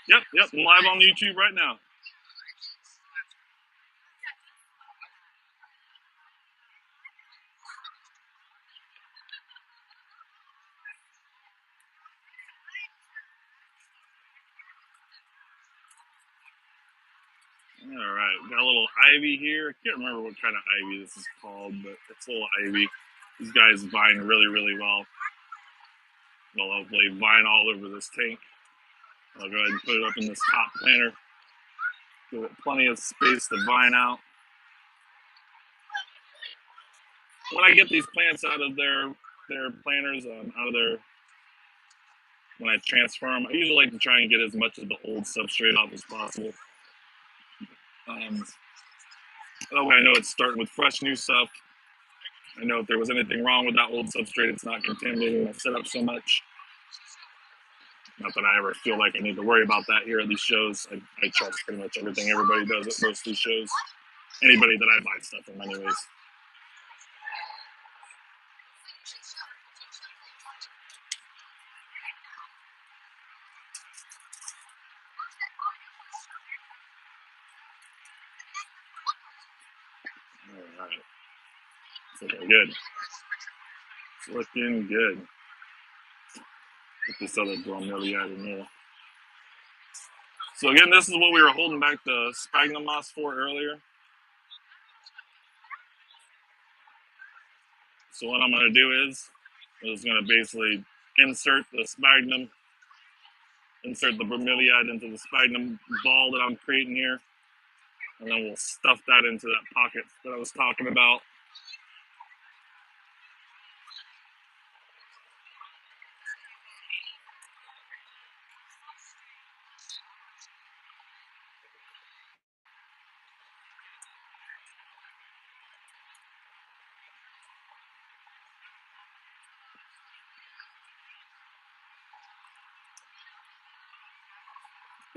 Yep, I'm live on YouTube right now. All right, got a little ivy here. I can't remember what kind of ivy this is called, but it's a little ivy. These guys vine really, really well. They'll hopefully vine all over this tank. I'll go ahead and put it up in this top planter. Give it plenty of space to vine out. When I get these plants out of their planters, when I transfer them, I usually like to try and get as much of the old substrate off as possible. That way I know it's starting with fresh new stuff. I know if there was anything wrong with that old substrate, it's not contaminating my setup so much. Not that I ever feel like I need to worry about that here at these shows. I trust pretty much everything everybody does at most of these shows. Anybody that I buy stuff from anyways. All right. It's looking good. It's looking good. Get this other bromeliad in here. So again, this is what we were holding back the sphagnum moss for earlier. So what I'm going to do is going to basically insert the sphagnum, insert the bromeliad into the sphagnum ball that I'm creating here. And then we'll stuff that into that pocket that I was talking about.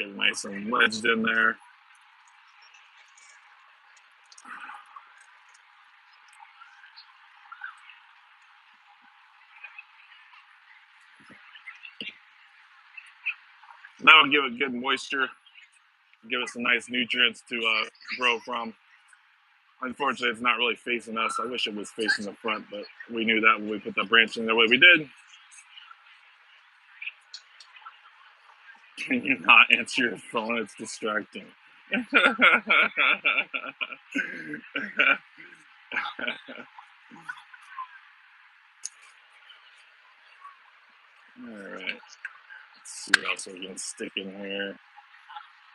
Get nice and wedged in there. That would give it good moisture, give it some nice nutrients to grow from. Unfortunately, it's not really facing us. I wish it was facing the front, but we knew that when we put the branch in the way we did. Can you not answer your phone? It's distracting. All right. Let's see what else we can stick in here.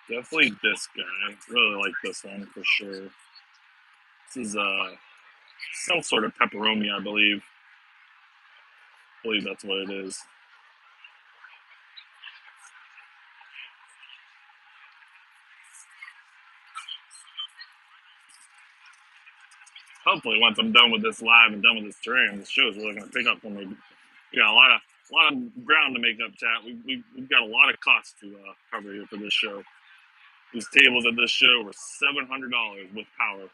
Definitely this guy. Really like this one for sure. This is some sort of pepperoni, I believe. I believe that's what it is. Hopefully, once I'm done with this live and done with this terrarium, this show is really going to pick up for me. We got a lot of ground to make up, chat. We've got a lot of costs to cover here for this show. These tables at this show were $700 with power,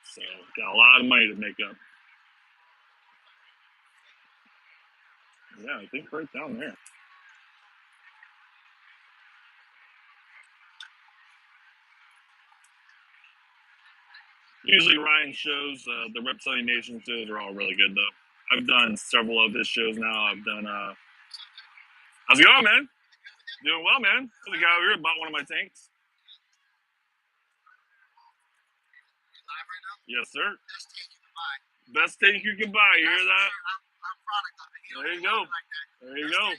so got a lot of money to make up. Yeah, I think right down there. Usually Ryan shows, the Reptile Nation shows are all really good though. I've done several of his shows now. I've done, how's it going, man? Doing well, man. There's a guy over here bought one of my tanks. Yes, sir. Best tank you can buy. You hear that? There you go. There you go.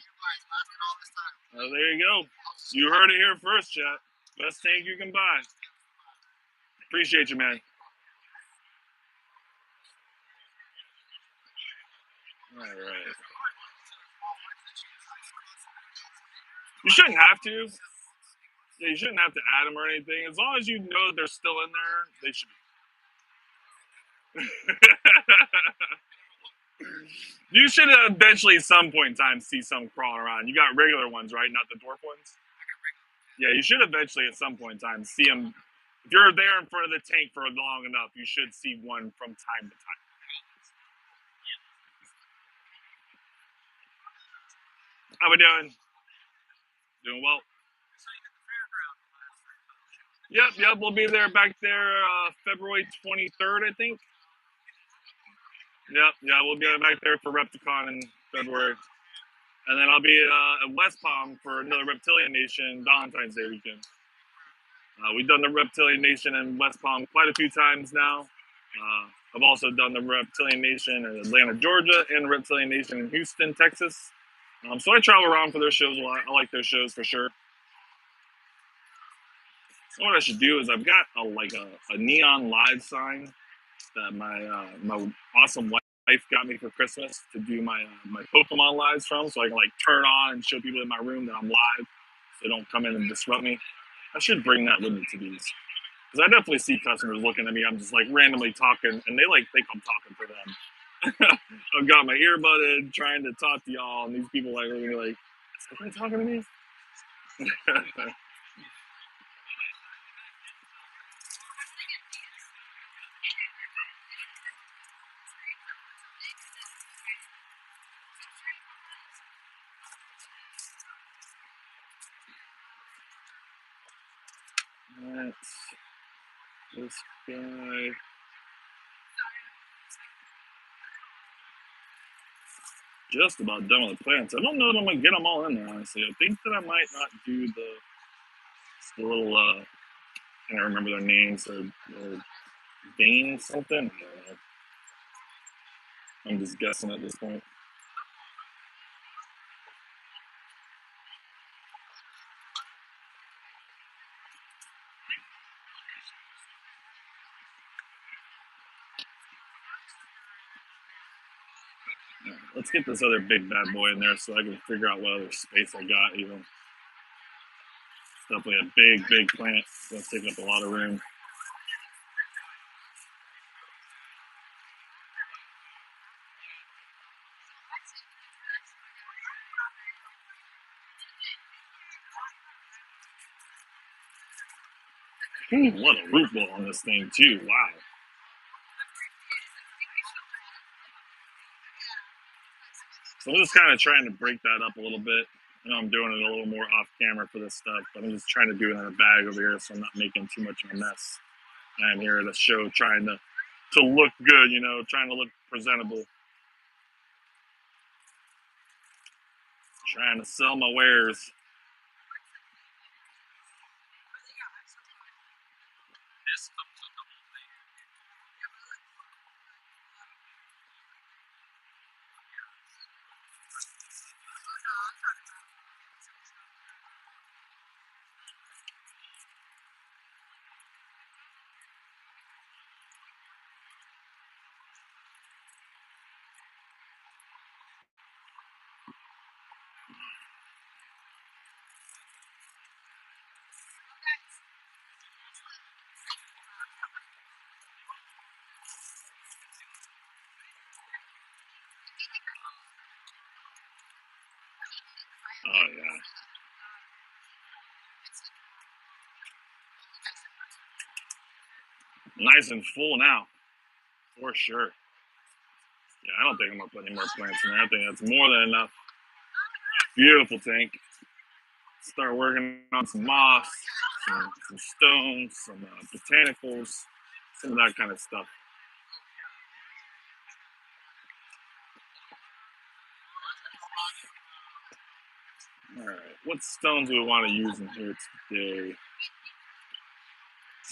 There you go. You heard it here first, chat. Best tank you can buy. Appreciate you, man. All right. You shouldn't have to. Yeah, you shouldn't have to add them or anything. As long as you know they're still in there, they should be. You should eventually, at some point in time, see some crawling around. You got regular ones, right? Not the dwarf ones? Yeah, you should eventually, at some point in time, see them. If you're there in front of the tank for long enough, you should see one from time to time. How we doing? Doing well. Yep. We'll be there back there February 23rd, I think. Yep. We'll be back there for Repticon in February. And then I'll be at West Palm for another Reptilian Nation Valentine's Day weekend. We've done the Reptilian Nation in West Palm quite a few times now. I've also done the Reptilian Nation in Atlanta, Georgia, and the Reptilian Nation in Houston, Texas. So I travel around for their shows a lot. I like their shows for sure. So what I should do is I've got a neon live sign that my awesome wife got me for Christmas to do my Pokemon lives from, so I can turn on and show people in my room that I'm live, so they don't come in and disrupt me. I should bring that with me to these, because I definitely see customers looking at me. I'm just randomly talking, and they think I'm talking for them. I've got my earbud in, trying to talk to y'all, and these people really is somebody talking to me? This guy. Just about done with the plants. I don't know if I'm gonna get them all in there, honestly. I think that I might not do the little I can't remember their names or Bane something. I don't know. I'm just guessing at this point. Let's get this other big bad boy in there so I can figure out what other space I got even. It's definitely a big plant. It's gonna take up a lot of room. Ooh, what a root ball on this thing too. Wow. So I'm just kind of trying to break that up a little bit. I know I'm doing it a little more off camera for this stuff, but I'm just trying to do it in a bag over here so I'm not making too much of a mess. I'm here at the show trying to look good, you know, trying to look presentable. Trying to sell my wares. Oh yeah. Nice and full now, for sure. Yeah, I don't think I'm gonna put any more plants in there. I think that's more than enough. Beautiful tank. Start working on some moss, some stones, some botanicals, some of that kind of stuff. All right, what stones do we want to use in here today?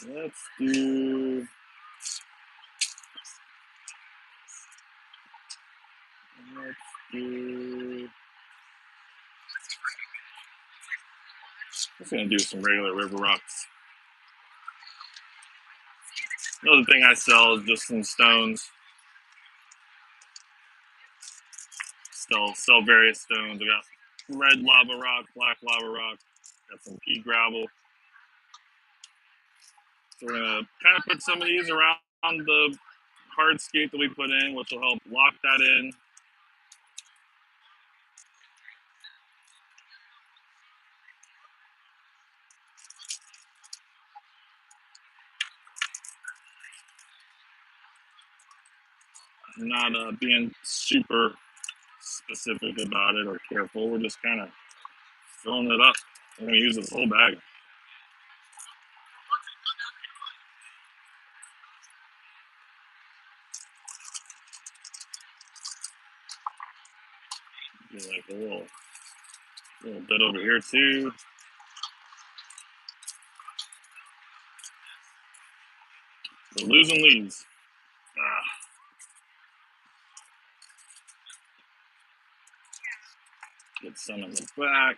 Let's do. Let's do. I'm just gonna do some regular river rocks. Another thing I sell is just some stones. Sell various stones. I got red lava rock, black lava rock, got some pea gravel. So we're gonna kind of put some of these around the hardscape that we put in, which will help lock that in. I'm not being super specific about it or careful. We're just kind of filling it up. I'm gonna use this whole bag. Do like a little bit over here too. We're losing leaves. Get some in the back.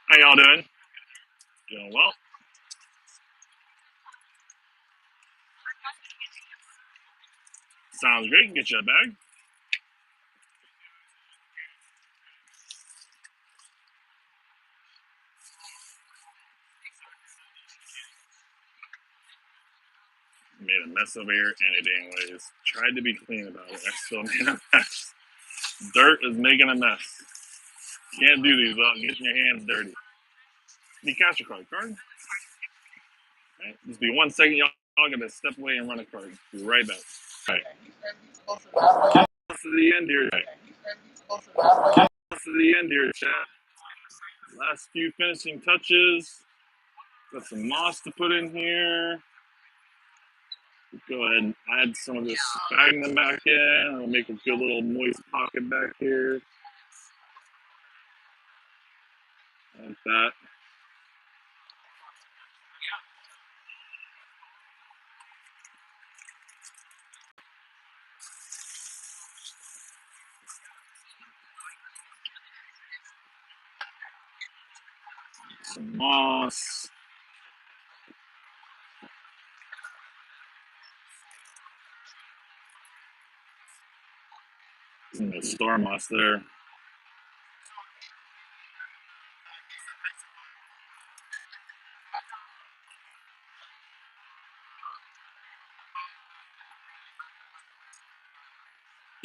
How y'all doing? Doing well. Sounds great. Get you a bag. Made a mess over here any dang ways. Tried to be clean about it. I still made a mess. Dirt is making a mess. Can't do these without getting your hands dirty. Need cash your card. Card? Right. Just be 1 second. Y'all gotta step away and run a card. Be right back. All right. Close to the end here. Close to the end here, chat. Last few finishing touches. Got some moss to put in here. Go ahead and add some of this sphagnum back in. It'll make a good little moist pocket back here. Like that. Some moss. Some of the star moss there.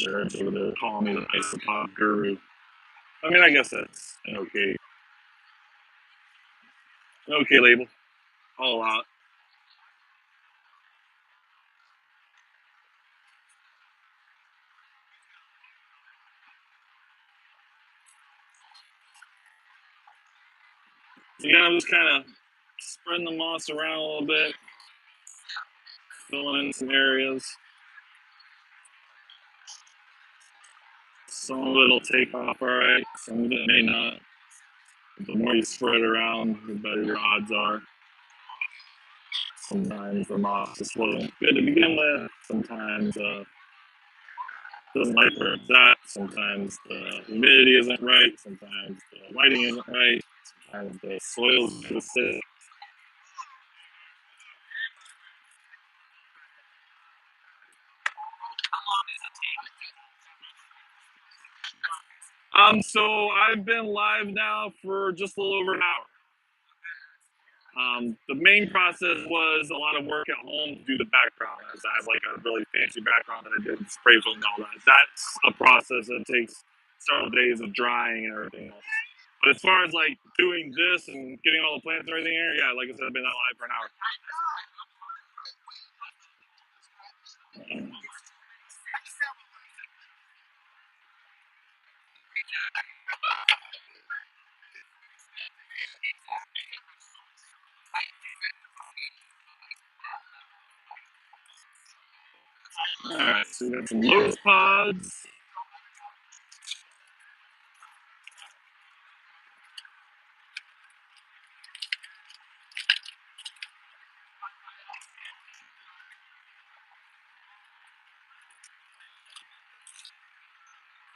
They're over there calling me the isopod guru. I mean, I guess that's an okay label. I'll allow it. Again, I'm just kind of spreading the moss around a little bit, filling in some areas. Some of it'll take off all right, some of it may not. The more you spread around, the better your odds are. Sometimes the moss just wasn't good to begin with. Sometimes doesn't like where it's at. Sometimes the humidity isn't right. Sometimes the lighting isn't right. Sometimes the soil's too acidic. So I've been live now for just a little over an hour. The main process was a lot of work at home to do the background, as I have like a really fancy background that I did spray foam and all that. That's a process that takes several days of drying and everything else. But as far as like doing this and getting all the plants and everything here, yeah, like I said, I've been out live for an hour. All right, so we got some lotus pods.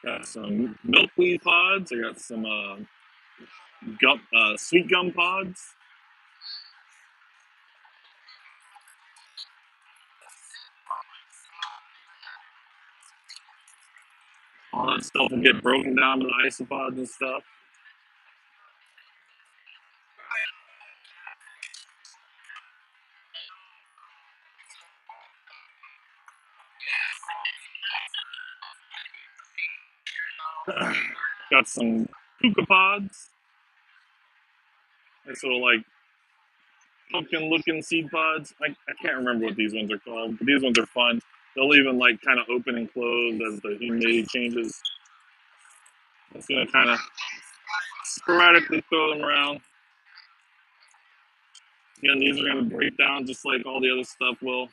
Got some milkweed pods. I got some sweet gum pods. All that stuff will get broken down to the isopods and stuff. Got some puka pods. Nice little like pumpkin looking seed pods. I can't remember what these ones are called, but these ones are fun. They'll even like kind of open and close as the humidity changes. It's gonna kind of sporadically throw them around. Again, these are gonna break down just like all the other stuff will.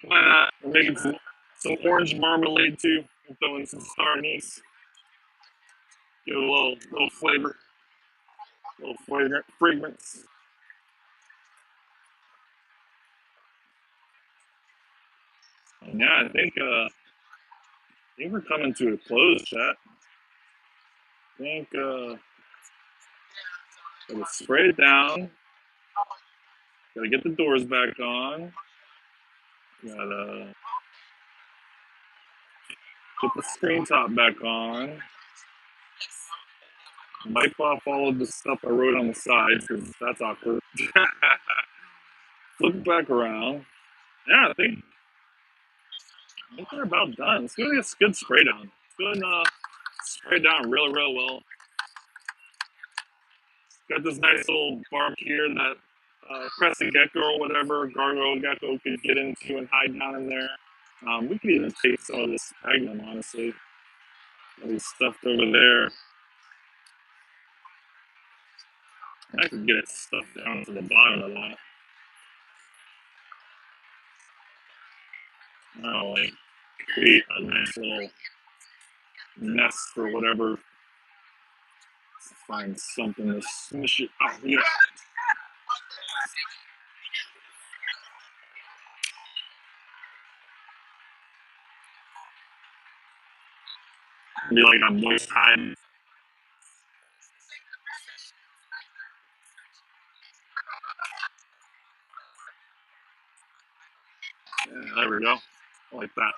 Why not? We're making some orange marmalade too. We'll throw in some star anise. Give it a little flavor, a little fragrance. And yeah, I think we're coming to a close, chat. I think gotta spray it down. Gotta get the doors back on. Gotta put the screen top back on. Wipe off all of the stuff I wrote on the sides because that's awkward. Flip back around. Yeah, I think they're about done. It's gonna get a good spray down. It's gonna spray down real well. Got this nice little bark here that crescent gecko or whatever, gargoyle gecko could get into and hide down in there. We could even take some of this sphagnum, honestly. It's stuffed over there. I could get it stuffed down to the bottom of that. I'll like create a nice little nest or whatever. Let's find something to smush it. Oh, yeah. Be like a moist hide. Yeah, there we go. Like that.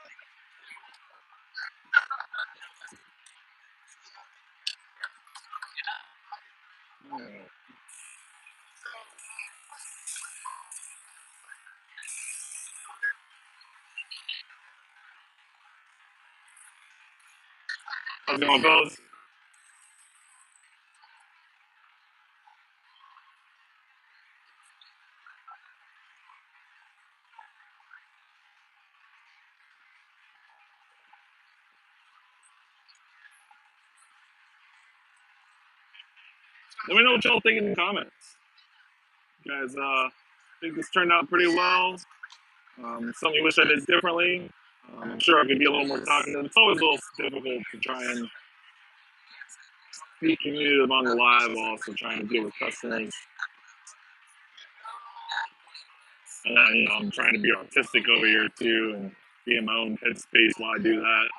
How's it going, fellas? Let me know what y'all think in the comments. You guys, think this turned out pretty well. Something you wish I did differently. I'm sure I could be a little more talkative. It's always a little difficult to try and be communicative on the live while also trying to deal with customers. And then, I'm trying to be artistic over here too and be in my own headspace while I do that.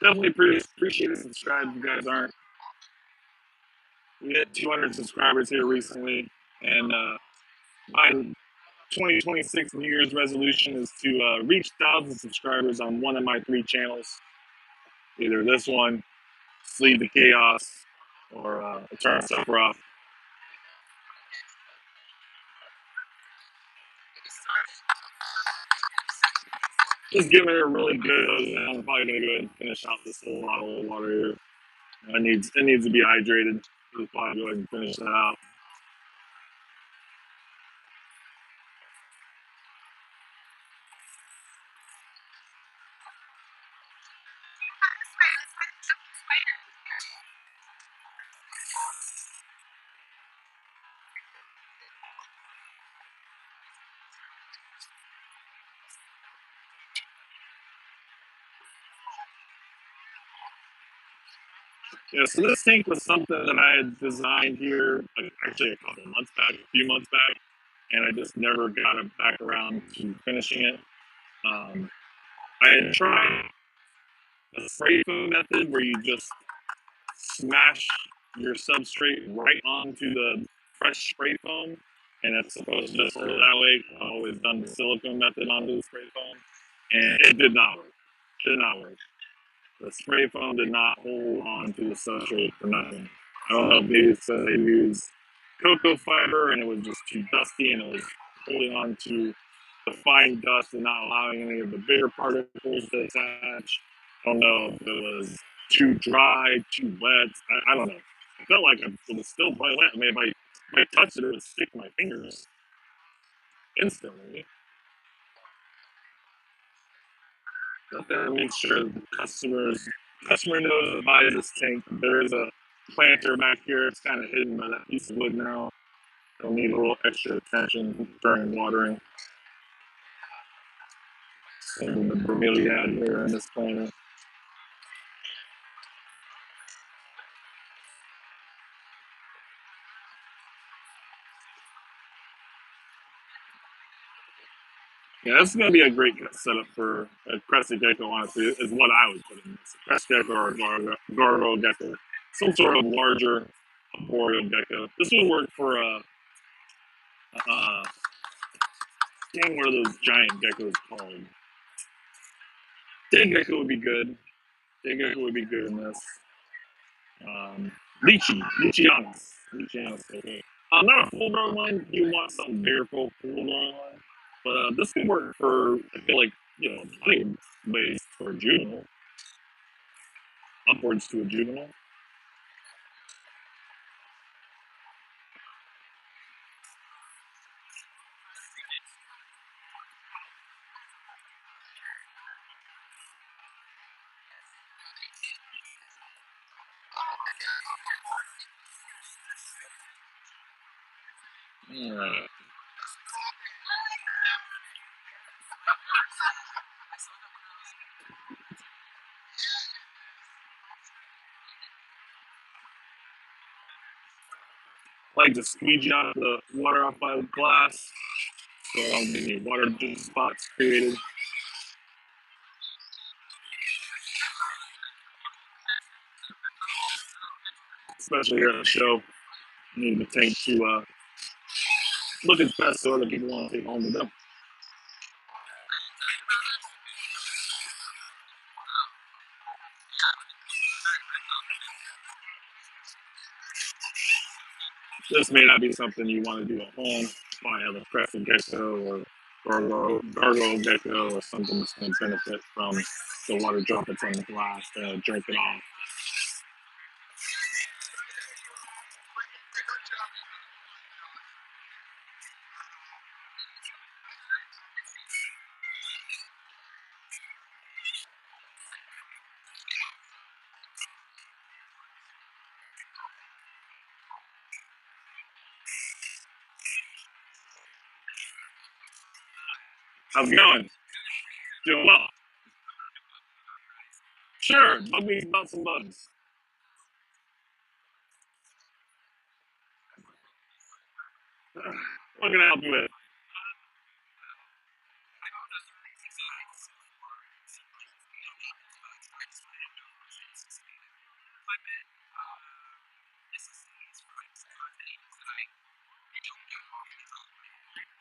Definitely appreciate it. Subscribe if you guys aren't. We hit 200 subscribers here recently, and my 2026 New Year's resolution is to reach 1,000 subscribers on one of my 3 channels. Either this one, Sleep the Chaos, or Turn Supper Off. Just giving it a really good. I'm probably gonna go ahead and finish out this whole bottle of water here. It needs to be hydrated. I'll probably go ahead and finish that out. Yeah, so this tank was something that I had designed here, actually a few months back, and I just never got it back around to finishing it. I had tried the spray foam method where you just smash your substrate right onto the fresh spray foam, and it's supposed to just hold it that way. I've always done the silicone method onto the spray foam, and it did not work. It did not work. The spray foam did not hold on to the substrate for nothing. I don't know if maybe it's they used cocoa fiber and it was just too dusty and it was holding on to the fine dust and not allowing any of the bigger particles to attach. I don't know if it was too dry, too wet. I don't know. It felt like it was still quite wet. I mean, if I touched it, it would stick to my fingers instantly. But then make sure the customer knows that buys this tank. There is a planter back here. It's kind of hidden by that piece of wood now. They'll need a little extra attention during watering. And the bromeliad here in this planter. Yeah, this is going to be a great setup for a crested gecko, honestly, is what I would put in this. A crested gecko or a gargoyle gecko. Some sort of larger arboreal gecko. This would work for dang, what are those giant geckos called? Day gecko would be good. Day gecko would be good in this. Lychianus. Okay. Not a full grown one. You want something bigger for a full grown one, but this could work for. I feel like plenty of ways for a juvenile, upwards to a juvenile. Like to squeegee out the water off my glass, so I don't get any water spots created. Especially here at the show, you need the tank to look its best so other people want to take home with them. This may not be something you want to do at home. Probably have a crescent gecko or gargoyle gecko or something that's going to benefit from the water droplets on the glass to drink it off. How's it going? Doing well. Sure, bug me about some bugs. What can I help you with?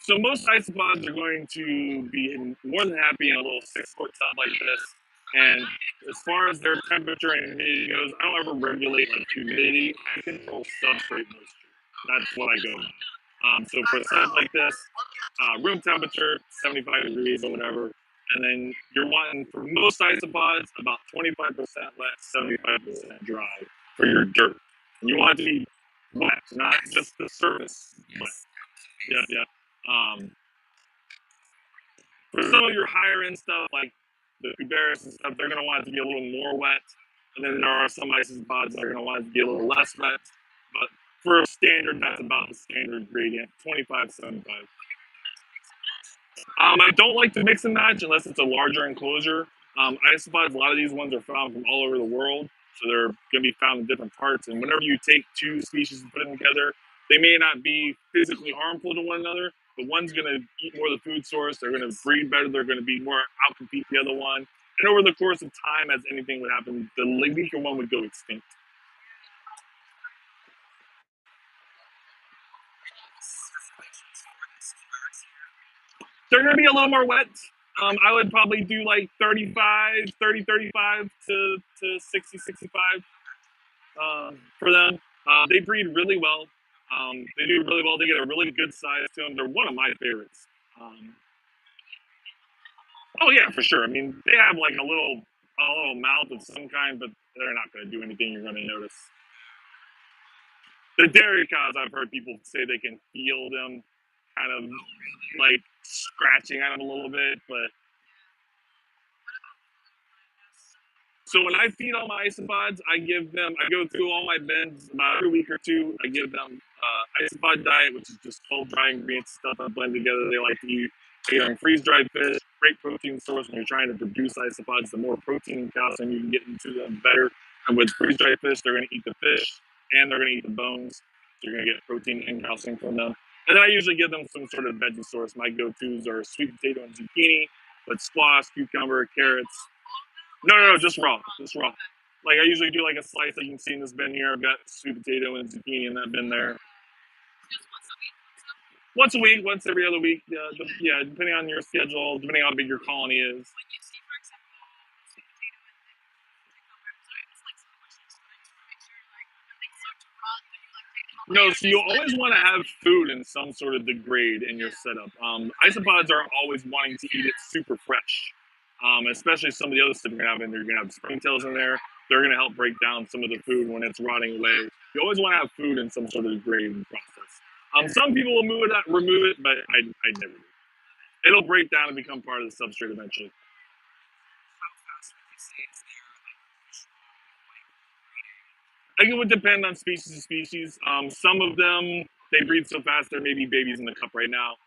So most isopods are going to be more than happy in a little 6-foot tub like this. And as far as their temperature and humidity goes, I don't ever regulate like humidity. I control substrate moisture. That's what I go with. So for a setup like this, room temperature, 75 degrees or whatever. And then you're wanting, for most isopods, about 25% wet, 75% dry for your dirt. And you want it to be wet, not just the surface wet. Yeah, yeah. For some of your higher end stuff, like the vivariums and stuff, they're going to want it to be a little more wet. And then there are some isopods that are going to want it to be a little less wet. But for a standard, that's about the standard gradient, 25-75. I don't like to mix and match unless it's a larger enclosure. Isopods, a lot of these ones are found from all over the world. So they're going to be found in different parts. And whenever you take two species and put them together, they may not be physically harmful to one another, but one's going to eat more of the food source. They're going to breed better. They're going to be more outcompete the other one. And over the course of time, as anything would happen, the weaker one would go extinct. They're going to be a little more wet. I would probably do like 35 to 60, 65 for them. They breed really well. They do really well. They get a really good size to them. They're one of my favorites. Oh yeah, for sure. I mean, they have like a little mouth of some kind, but they're not going to do anything you're going to notice. The dairy cows, I've heard people say they can feel them kind of like scratching at them a little bit, but so when I feed all my isopods, I go through all my bins about every week or two. I give them isopod diet, which is just cold dry ingredients, stuff I blend together. They like to eat. Freeze dried fish, great protein source when you're trying to produce isopods. The more protein and calcium you can get into them, better. And with freeze dried fish, they're going to eat the fish and they're going to eat the bones. So you're going to get protein and calcium from them. And then I usually give them some sort of veggie source. My go-tos are sweet potato and zucchini, but squash, cucumber, carrots. No, just raw. Just raw. Like I usually do like a slice that you can see in this bin here. I've got sweet potato and zucchini in that bin there. Once a week, once every other week. Yeah, depending on your schedule, depending on how big your colony is. No, so you always want to have food in some sort of degrade in your setup. Isopods are always wanting to eat it super fresh, especially some of the other stuff you're going to have in there. You're going to have springtails in there. They're going to help break down some of the food when it's rotting away. You always want to have food in some sort of degrading process. Some people will remove it, but I never do. It'll break down and become part of the substrate eventually. I think it would depend on species to species. Some of them, they breed so fast, there may be babies in the cup right now.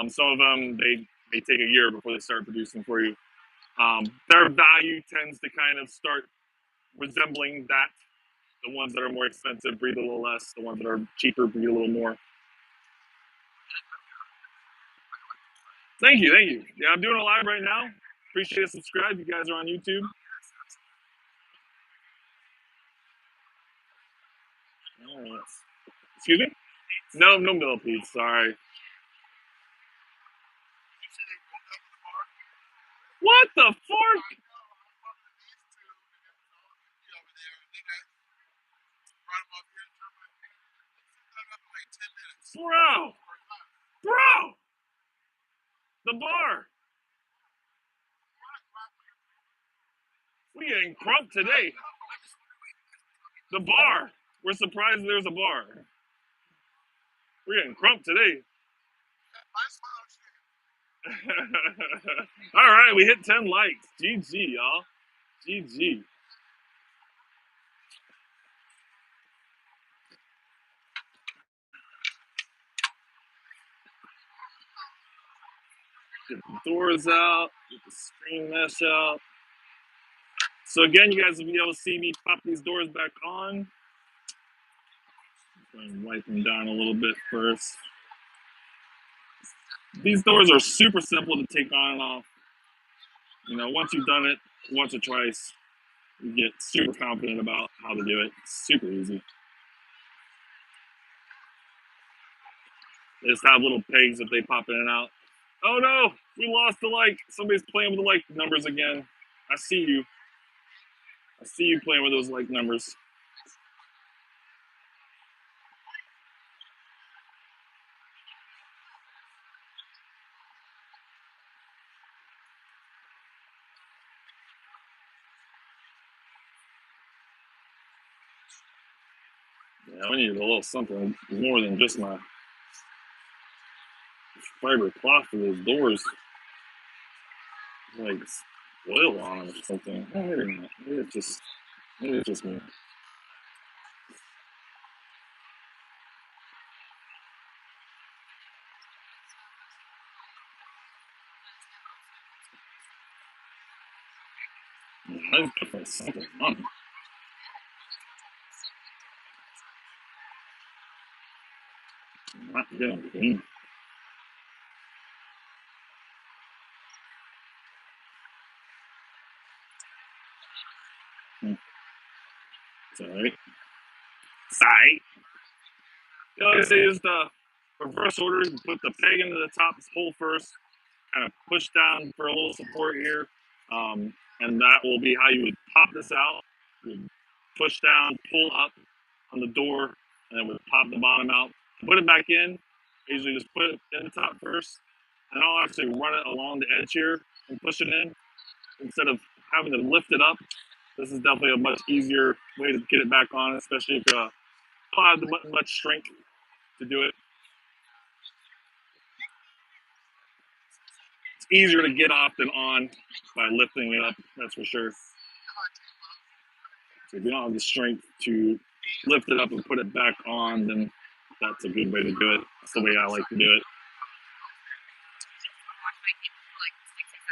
Some of them, they take a year before they start producing for you. Their value tends to kind of start resembling that. The ones that are more expensive breed a little less. The ones that are cheaper breed a little more. Thank you. Yeah, I'm doing a live right now. Appreciate it. Subscribe. You guys are on YouTube. Oh, excuse me? No millipedes. Sorry. What the fork? Bro. The bar. We getting crunk today. The bar. We're surprised there's a bar. We're getting crunk today. All right, we hit 10 likes. GG, y'all. GG. Get the doors out. Get the screen mesh out. So again, you guys will be able to see me pop these doors back on. I'm going to wipe them down a little bit first. These doors are super simple to take on and off. You know, once you've done it once or twice, you get super confident about how to do it. It's super easy. They just have little pegs that they pop in and out. Oh no, we lost the like. Somebody's playing with the like numbers again. I see you. I see you playing with those like numbers. Yeah, I need a little something more than just my fiber cloth for those doors. Like oil on them or something. Oh, maybe not. Maybe it's just me. There's definitely something on them. Not getting clean. It's alright. Sight. You know, I say is the reverse order. You put the peg into the top hole first, kind of push down for a little support here. And that will be how you would pop this out. You push down, pull up on the door, and then would pop the bottom out. Put it back in. I usually just put it in the top first. And I'll actually run it along the edge here and push it in instead of having to lift it up. This is definitely a much easier way to get it back on, especially if you don't have much strength to do it. It's easier to get off than on by lifting it up, that's for sure. So if you don't have the strength to lift it up and put it back on, then that's a good way to do it. That's the way I like to do it.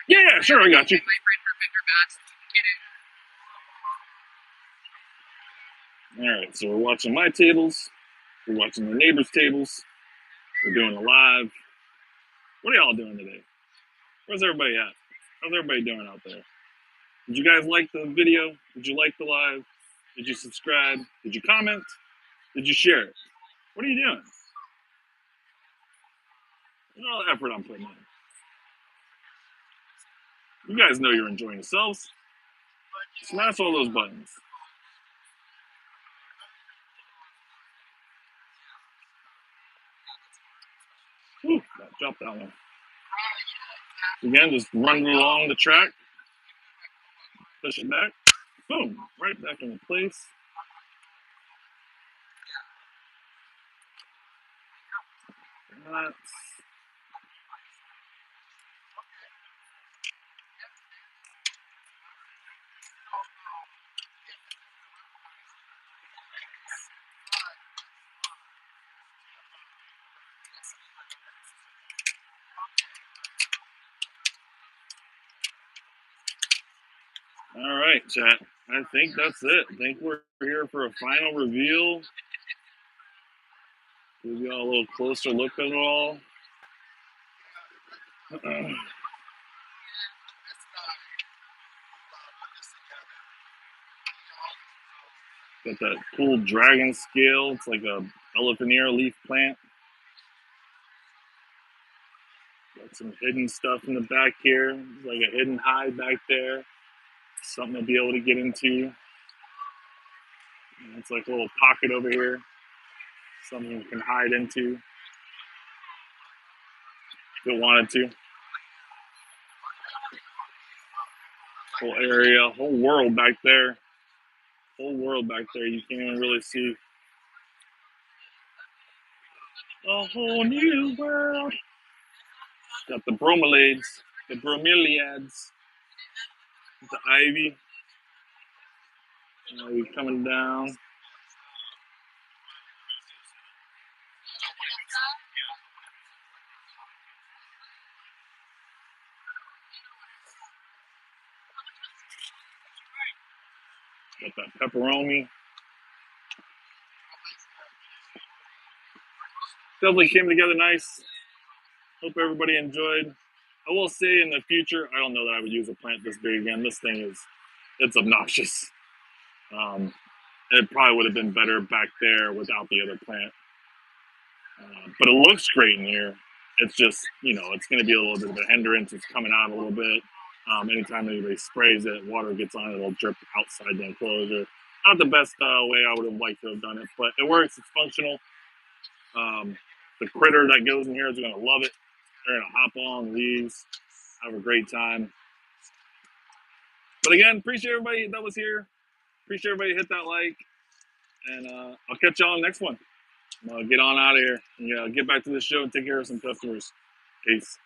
Yeah, sure, I got you. All right, so we're watching my tables. We're watching the neighbors' tables. We're doing a live. What are y'all doing today? Where's everybody at? How's everybody doing out there? Did you guys like the video? Did you like the live? Did you subscribe? Did you comment? Did you share it? What are you doing? Look at all the effort I'm putting in. You guys know you're enjoying yourselves. Smash all those buttons. Whew, that dropped that one. Again, just run it along the track. Push it back. Boom, right back into place. That's all right, chat. I think that's it. I think we're here for a final reveal. Give you all a little closer look at it all. Got that cool dragon scale. It's like a elephant ear leaf plant. Got some hidden stuff in the back here. It's like a hidden hide back there. Something to be able to get into. And it's like a little pocket over here. Something you can hide into if it wanted to. Whole area, whole world back there. Whole world back there. You can't even really see. A whole new world. Got the bromeliads, the bromeliads, the ivy. Ivy coming down. Got that pepperoni. Definitely came together nice. Hope everybody enjoyed. I will say in the future, I don't know that I would use a plant this big again. This thing is, it's obnoxious. It probably would have been better back there without the other plant. But it looks great in here. It's just, it's going to be a little bit of a hindrance. It's coming out a little bit. Anytime anybody sprays it, water gets on it, it'll drip outside the enclosure. Not the best way I would have liked to have done it, but it works. It's functional. The critter that goes in here is going to love it. They're going to hop on leaves, have a great time. But again, appreciate everybody that was here. Appreciate everybody hit that like. And I'll catch y'all on the next one. Get on out of here and get back to the show and take care of some customers. Peace.